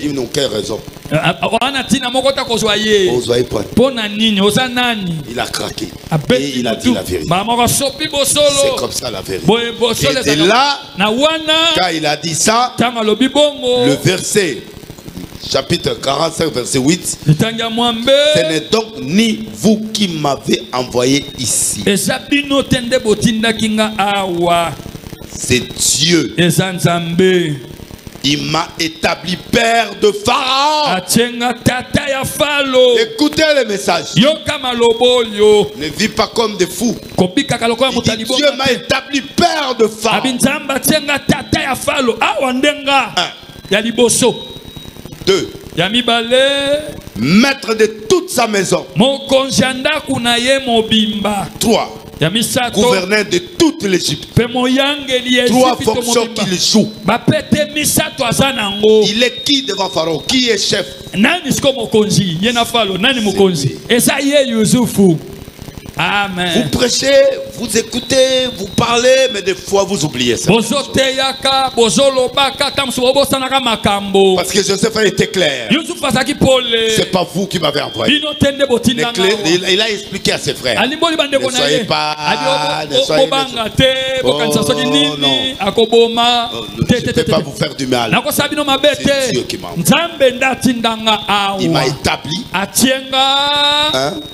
Dis nous quelle raison. Il a craqué. Et il a dit la vérité. C'est comme ça la vérité. Et de là, quand il a dit ça, le verset chapitre 45 verset 8, ce n'est donc ni vous qui m'avez envoyé ici, c'est Dieu. Il m'a établi père de Pharaon. Écoutez le message. Ne vis pas comme des fous. Il dit, Dieu m'a établi père de Pharaon. 2. Maître de toute sa maison. 3. Gouverneur de toute l'Égypte. 3 fonctions qu'il joue. Il est qui devant Pharaon? Qui est chef? Amen. Vous prêchez, vous écoutez, vous parlez, mais des fois vous oubliez ça. Parce que Joseph a été clair. C'est pas vous qui m'avez envoyé. Il a expliqué à ses frères. Ne soyez pas. Ne soyez pas. Oh, non. Je ne peux pas vous faire du mal. C'est Dieu qui m'a envoyé. Il m'a établi.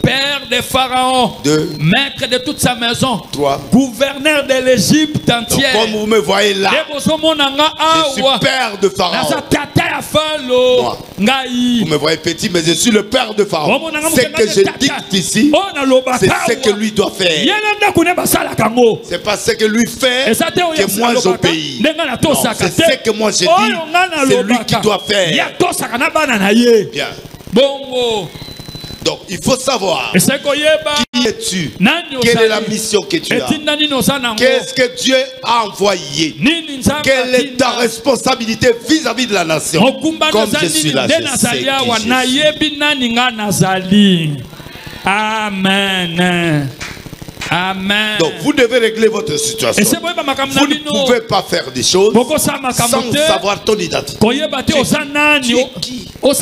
Père de Pharaon. 2. Maître de toute sa maison. 3. Gouverneur de l'Égypte entière. Donc, comme vous me voyez là, je suis père de Pharaon. Moi. Vous me voyez petit, mais je suis le père de Pharaon. Ce que je dicte ici, c'est ce que lui doit faire. C'est pas ce que lui fait que moi j'obéis. Non, c'est ce que moi j'ai dit, c'est lui qui doit faire. Bien. Donc il faut savoir qui es-tu, quelle est la mission que tu as, qu'est-ce que Dieu a envoyé, quelle est ta responsabilité vis-à-vis de la nation. Comme je suis là, je sais qui je suis. Amen. Amen. Donc vous devez régler votre situation. Vous ne pouvez pas faire des choses sans savoir ton identité. Tu es qui? Moi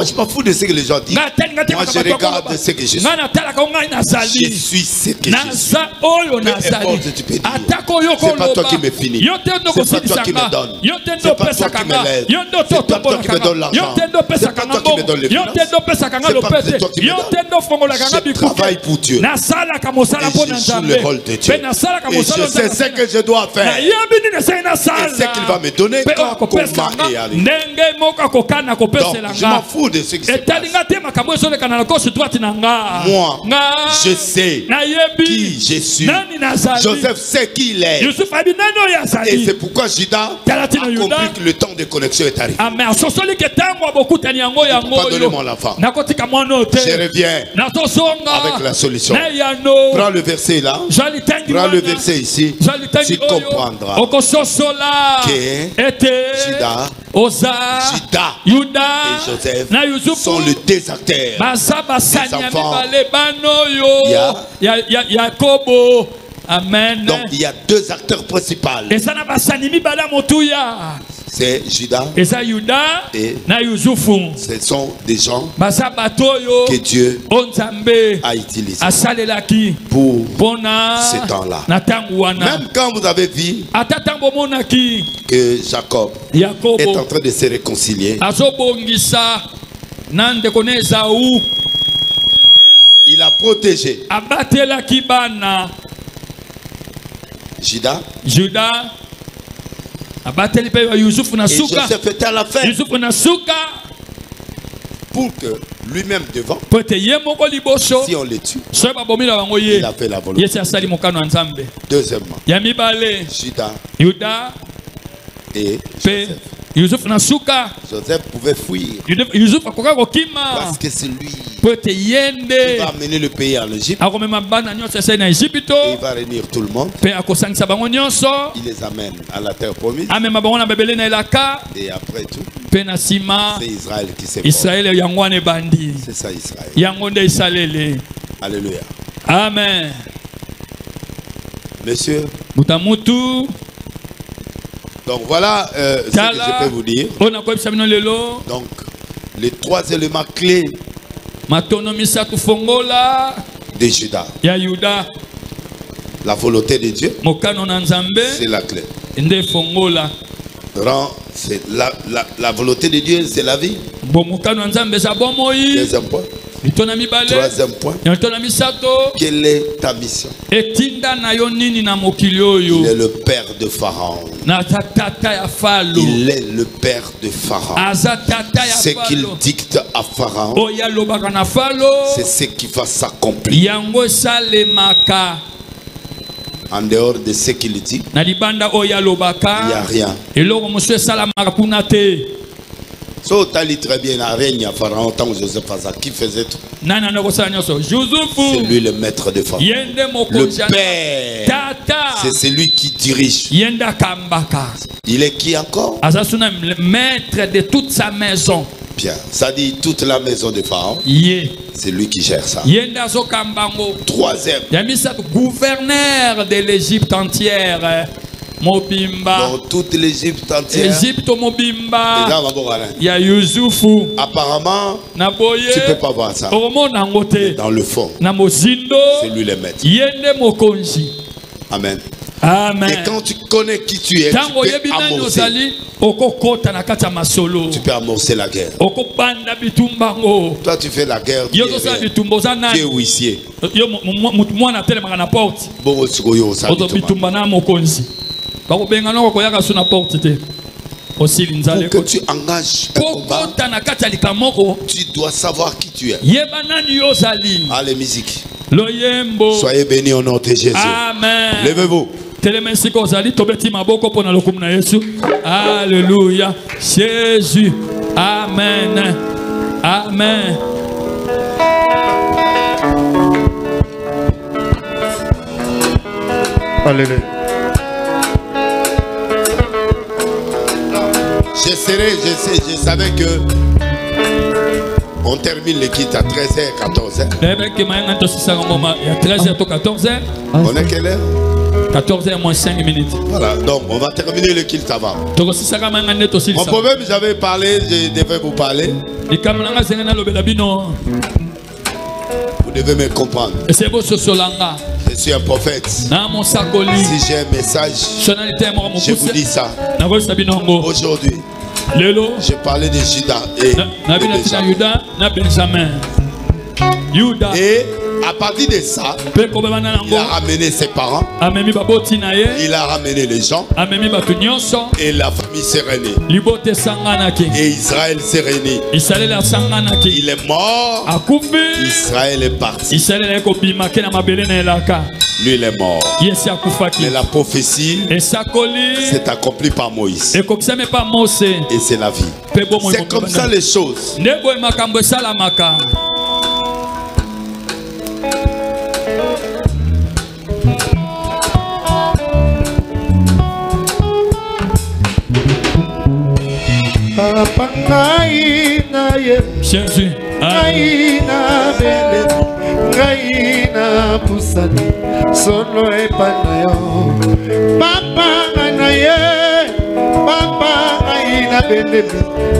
je m'en fous de ce que les gens disent. Moi je regarde ce que je suis. Je suis ce que je suis. Peu importe tu peux dire. C'est pas toi qui me finis. C'est pas toi qui me donne. C'est pas toi qui me lève. C'est pas toi qui me donne l'argent. C'est pas toi qui me donne les finances. C'est pas toi qui me donne. Je travaille pour Dieu. Et je joue le rôle de Dieu. Et je sais ce que je dois faire. Et ce qu'il va me donner, comment je m'en fous de ce qui se passe. Moi, je sais qui je suis. Joseph sait qui il est. Et c'est pourquoi Judas a compris que le temps de connexion est arrivé. Amen. Pas donner mon enfant. Je reviens avec la solution. Prends le verset là. Prends le verset ici. Tu comprendras que Judas et Joseph sont les deux acteurs. Les enfants. Amen. Donc il y a deux acteurs principaux. C'est Judas et ce sont des gens que Dieu a utilisés pour ce temps-là. Même quand vous avez vu que Jacob est en train de se réconcilier, il a protégé Judas. Et Joseph était à la fin pour que lui-même devant, si on le tue, il a fait la volonté. Deuxièmement, Judas et Joseph. Joseph pouvait fuir parce que c'est lui qui va amener le pays en Égypte. Il va réunir tout le monde. Il les amène à la terre promise. Et après tout, c'est Israël qui s'est porté. C'est ça Israël. Alléluia. Amen. Monsieur. Donc voilà ce que je peux vous dire. Donc les trois éléments clés de Judas. La volonté de Dieu, c'est la clé. La volonté de Dieu, c'est la vie. Deuxième point. Troisième point. Quelle est ta mission? Il est le père de Pharaon. Il est le père de Pharaon. Ce qu'il dicte à Pharaon, c'est ce qui va s'accomplir. En dehors de ce qu'il dit, il n'y a rien. So, tu lis très bien la reine à Pharaon, tant que Joseph faisait, qui faisait tout. C'est lui le maître de Pharaon. Le père, c'est celui qui dirige. Il est qui encore? Maître de toute sa maison. Bien, ça dit toute la maison de Pharaon. C'est lui qui gère ça. Troisième, gouverneur de l'Égypte entière. Dans toute l'Égypte entière. Il y a Yusufu. Apparemment, tu ne peux pas voir ça. Mais dans le fond, c'est lui le maître. Amen. Amen. Et quand tu connais qui tu es, tu peux amorcer la guerre. Toi, tu fais la guerre. Tu es huissier. Pour que tu engages un combat, tu dois savoir qui tu es. Allez, musique. Soyez bénis au nom de Jésus. Amen. Levez-vous. Alléluia. Jésus. Amen. Amen. Alléluia. Je savais que on termine le kit à 13h, 14h. On est quelle heure? 14h moins 5 minutes. Voilà, donc on va terminer le kilt avant. Mon problème, j'avais parlé, je devais vous parler. Vous devez me comprendre. Je suis un prophète. Si j'ai un message, je vous dis ça. Aujourd'hui, je parlais de Judas et de Benjamin. Et À partir de ça, il a ramené ses parents. Il a ramené les gens. Et la famille s'est réunie. Et Israël s'est réuni. Il est mort. Israël est parti. Lui, il est mort. Mais la prophétie s'est accomplie par Moïse. Et c'est la vie. C'est comme ça les choses. Papa ngai na ye Jésus ngai na bele ngai na pusani solo epana yo Papa ngai na ye Papa ngai na bele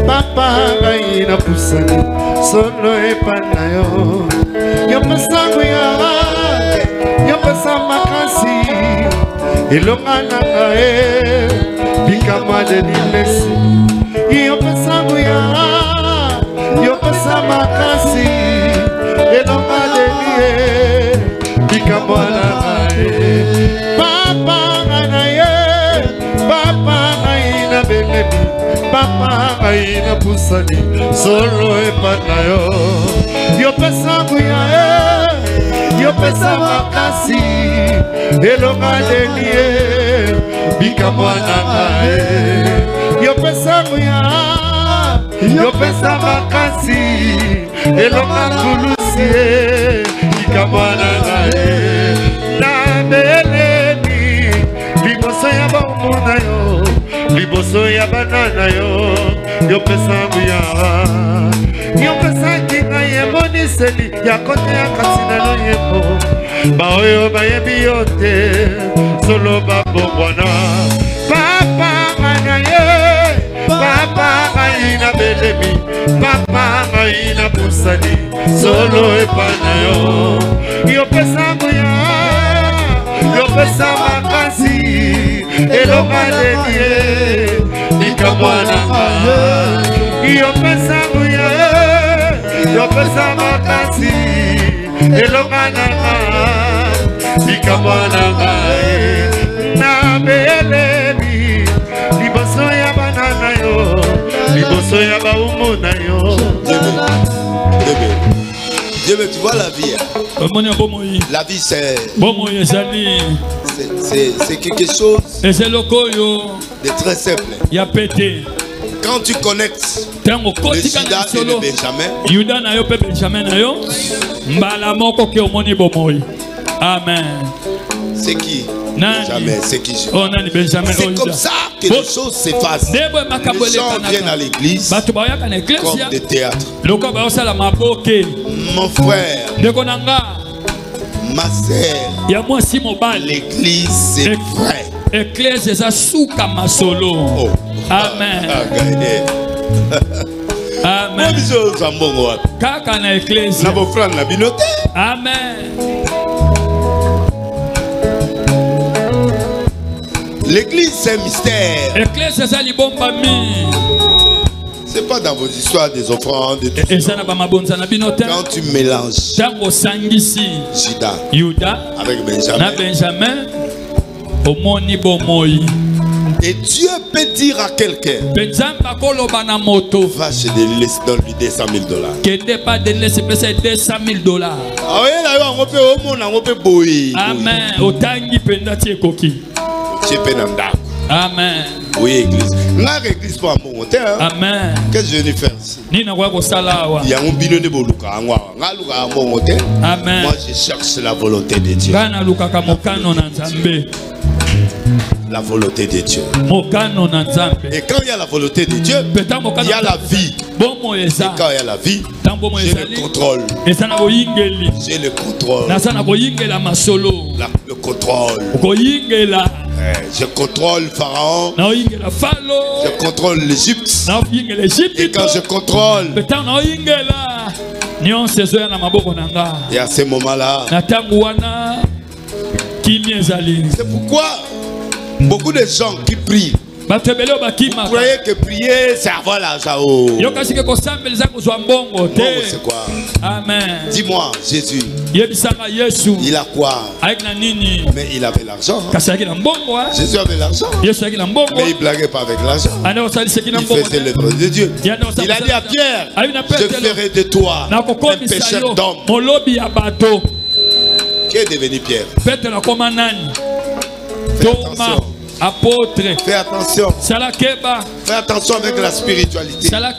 Papa ngai na pusani solo epana yo yo pasangu ya yo pasama kasi ilonga na ngai bikama de nimesi yo pasangu ya yo pasama kasi elonga de nie bikamwana ngai Papa ngai ye Papa ngai na belebi Papa ngai na pusani solo epana yo yo pasangu ya yo pasama kasi elonga de nie bikamwana ngai yo pasangu ya yo pesa makasi elonga kulusie ikamwana ngai na beleni liboso ya baumona yo liboso ya banana yo yo pasangu ya yo pesaki ngai emoniseli ya kote ya kasi na loyeko baoyo bayebi yo te solo babongwana Papa ngai Papa ngai na belemi Papa ngai na pusani solo epana yo yo pesangu ya yo pesa makasi elonga denie ikamwana ngai yo pesangu ya yo pesa makasi elonga ngai ikamwana ngai na belemi liboso ya banana yo liboso ya baumo na yo Dieu, tu vois la vie. La vie c'est quelque chose de très simple. Quand tu connectes le Judas et le Benjamin, Amen. C'est qui? Benjamin, c'est qui? C'est comme ça que les choses s'effacent. Les gens viennent à l'église comme des théâtres. Mon frère, ma sœur, l'église c'est vrai. Oh. Amen. Amen. Amen. L'église c'est un mystère. C'est pas dans vos histoires des offrandes. Quand tu mélanges Judas avec Benjamin, et Dieu peut dire à quelqu'un, va chez lui, donne-lui $200,000. Amen. Amen. Oui, église. L'église pour un bon monter. Amen. Qu'est-ce que je viens faire ici? Il y a un billet de Boluka. Amen. Moi, je cherche la volonté de Dieu. La volonté de Dieu. Et quand il y a la volonté de Dieu, il y a la vie. Et quand il y a la vie, j'ai le contrôle. J'ai le contrôle. Le contrôle. Je contrôle Pharaon. Je contrôle l'Égypte. Et quand je contrôle, et à ce moment-là, c'est pourquoi beaucoup de gens qui prient croyez que prier, c'est avoir l'argent. Oh, c'est quoi? Amen. Dis-moi, Jésus, il a quoi? Mais il avait l'argent. Jésus avait l'argent. Mais il ne blaguait pas avec l'argent. Il faisait l'œuvre de Dieu. Il a dit à Pierre, je ferai de toi un pécheur d'homme. Qui est devenu Pierre? Fais attention. Apôtre. Fais attention. Fais attention avec la spiritualité. La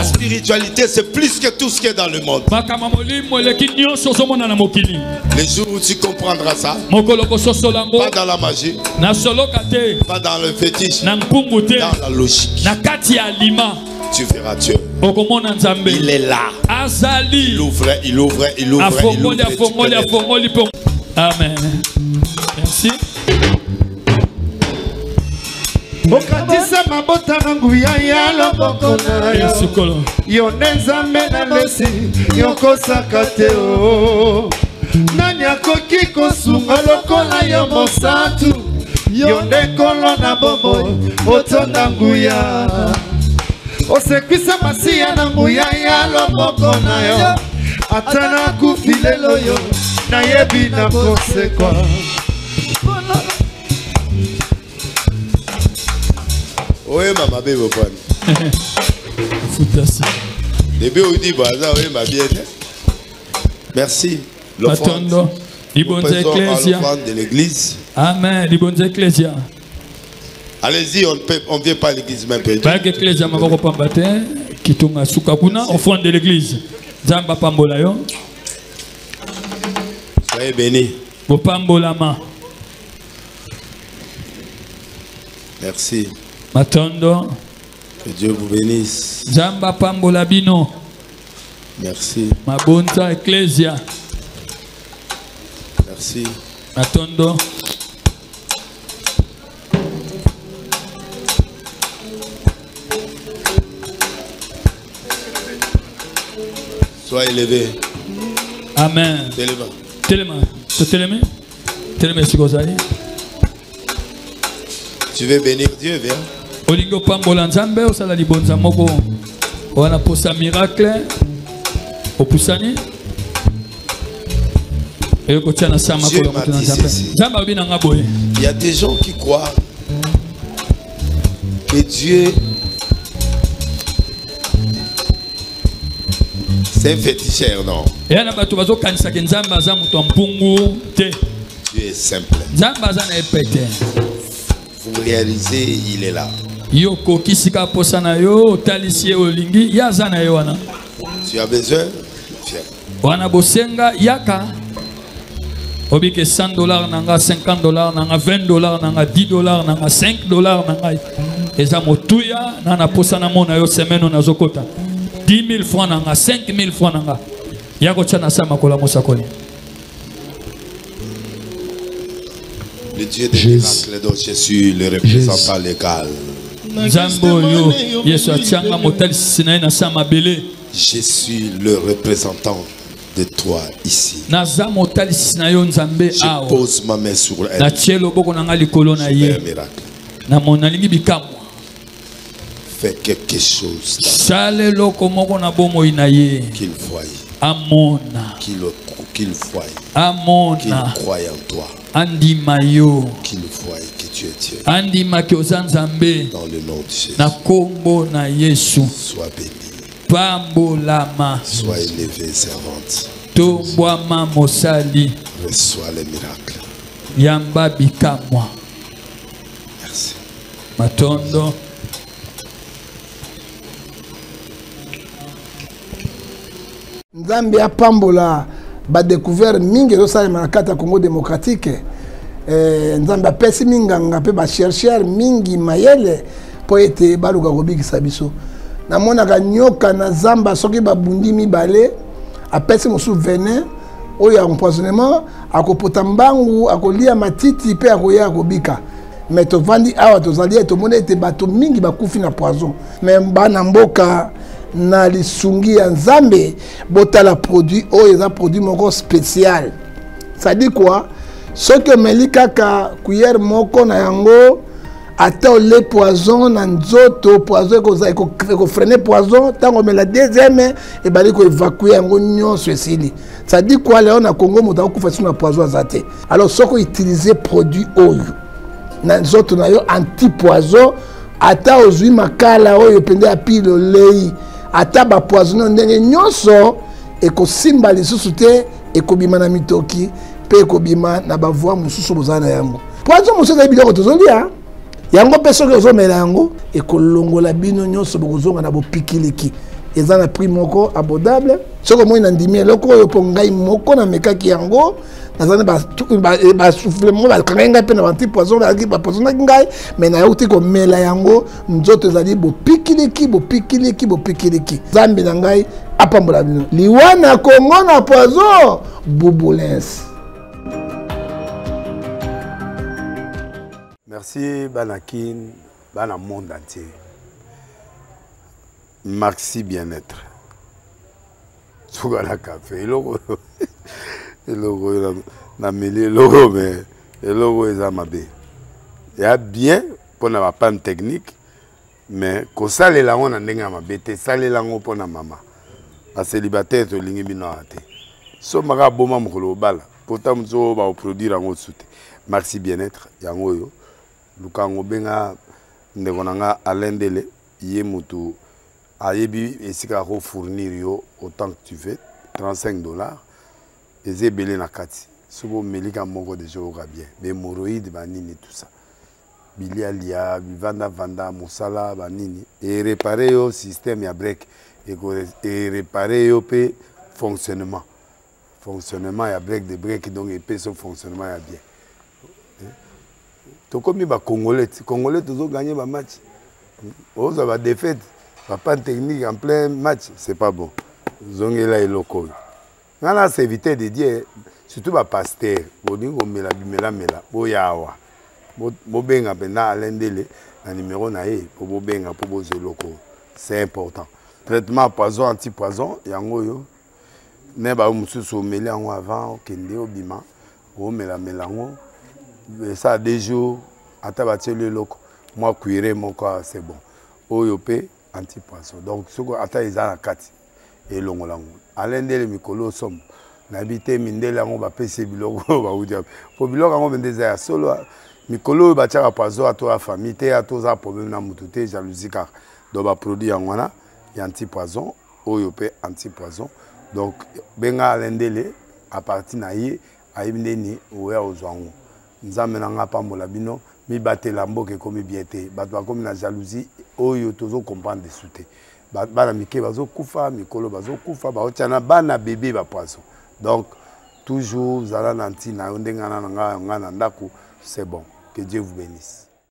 spiritualité, c'est plus que tout ce qui est dans le monde. Les jours où tu comprendras ça, pas dans la magie, pas dans le fétiche, dans la logique, tu verras Dieu. Il est là. Il ouvre. Amen. Merci. Okatisa mabota nangu ya loboko na yo Yone nzambe na lesi yokosaka te o Nani akoki kosunga lokola yo mosatu Yone kolo na bombo otonda nguya Osekwisa masiya na nguya ya loboko na yo Atana kufilelo yo na yebi na kosekwa Oui, maman, bébé, depuis où dit baza, oui, ma bien. Merci. L'offrande de l'église. Amen. Allez-y, on ne vient pas à l'église même. Offrande de l'église. Soyez bénis. Merci. Matondo. Que Dieu vous bénisse. Zamba pambola bino. Merci. Mabonta ecclesia. Merci. Matondo. Sois élevé. Amen. Téléma. Tu veux bénir Dieu, viens. Olingo pambola nzambe osala libonza moko wana posa miracle opusani eko tiana sama ko mutuna nzambe nzamba bina ngaboye. Il y a des gens qui croient que Dieu c'est un féticheur, non? Yana batu bazo kanisa ke nzamba za mutu mpungu te. Dieu est simple. Nzamba za na epete. Vous réalisez, il est là. Yoko kisika posana yo talisie olingi yazana yo wana. Tu as besoin? Viens. Wana bosenga yaka. Obike $100 nanga $50 nanga $20 nanga $10 nanga $5 nanga. Eza motuya nana posana mona yo semeno nazokota. 10 000 francs nanga 5 000 francs nanga. Yako chana sama kola mosakoli. Le Dieu des miracles dont je suis le représentant légal. Je suis le représentant de toi ici. Je pose ma main sur elle. Je fais un miracle. Fais quelque chose qu'il voie. Qu'il voie. Qu'il croie en toi. Qu'il voie que tu es Dieu. Dans le nom de Jésus. Sois béni. Sois élevé, servante. Reçois les miracles. Merci. Matondo. Nzambe apambola ba découvert mingi zo sala makata Congo démocratique. Nzambe apesi minganga pe ba chercheur mingi mayele po ete baluka kobikisa biso. Namonaka nyoka na zamba soki babundi mibale apesi mosu venin oyo empoisonnement akopota mbangu akolia matiti pe akoya kobika. Mais tovandi awa tozali etomona ete bato mingi bakufi na poison. Mais bana mboka na lisungi ya Nzambe botala produit oyo eza produit moko spécial. Ça dit quoi? Ce que meli kaka cuillère moko na yango ata le poison na nzoto poison ko freiner poison tango mais la deuxième et bali ko évacuer yango nyonso esili ça dit quoi là na Congo moto ko fa na poison azate alors soko utiliser produit oyo na nzoto na yo anti poison ata ozui makala oyo pende apile lei ata ba poison ndenge nyonso et ko simba lisusu te et ko bima na mitoki pe ko bima na ba voix mususu bozana yango poison mususu na biloko tozolia yango peso ke ozomela yango et ko longola bino nyonso bokozonga na bopikiliki eza na prix moko abordable soko moi na ndimi eloko oyo po ngai moko na mekaki yango nazana ba souffle mo ba kanga pe na anti poison ba poison ngai mais na yauti ko mela yango nzoto ezali bopikiliki zambi na ngai apambola bino liwana Congo na poison Bouboulense. Merci Banakin, Bana monde entier. Maxi bien-être. Sougala café, le logo na mêlé logo mais le logo est amabé. Il y a bien pour na panne technique mais ko sale la on ndenge amabé te sale la ngo pour na mama. Ba célibataire to lingi bino ate. So maka boma mukolo bala. Pourtant mzo ba produire ngo soute. Maxi bien-être yango yo. Lukango benga ndekonanga alendele ye mutu ayebi esika ko fournir yo autant que tu veux $35 ezebele na kati sobo melika moko de jour bien mais hémorroïdes banini tout ça bilialia vanda musala banini et réparer yo système ya break et réparer yo pe fonctionnement ya break de break donc et pe son fonctionnement ya bien. Comme les Congolais toujours gagné le match. Ils ont défaite. Pas de technique en plein match, c'est pas bon. Ils ont là et local. On a évité de dire, surtout les pasteurs, ils ont mis la mela, boyawa. Bobenga pena alendele, le numéro naé pour bobenga pour bozo local. C'est important. Traitement poison anti-poison, yango yo. Neba mususu meli yango avant kende obima, o mela melango. Ça a des jours, à tabater le loco, moi cuire mon corps, c'est bon. Oyopé, anti-poisson. Donc, ce qu'on attend, ils ont la carte. Et l'on l'a. Alain de Mikolo somme. N'habité Mindela, on va payer Biloko. Pour Biloko, on va dire solo. Mikolo, va tirer à poisson à toi, famille, à tous les problèmes, à moutouté, jalousie, car. Donc, va produire en wana, il y a anti-poisson. Oyopé, anti-poisson. Donc, benga Alain Dele, à partir d'ahí, à Imdeni, ou à Ozouango. Nous avons pambola bino mi batte lambo ke komi biete batwa komi na jalousie oyo tozo comprendre de souté bana mike bazo kufa mikolo bazo kufa ba otiana bana bébé ba poisson donc toujours zala nanti na ndenga na nga na ndako c'est bon que Dieu vous bénisse.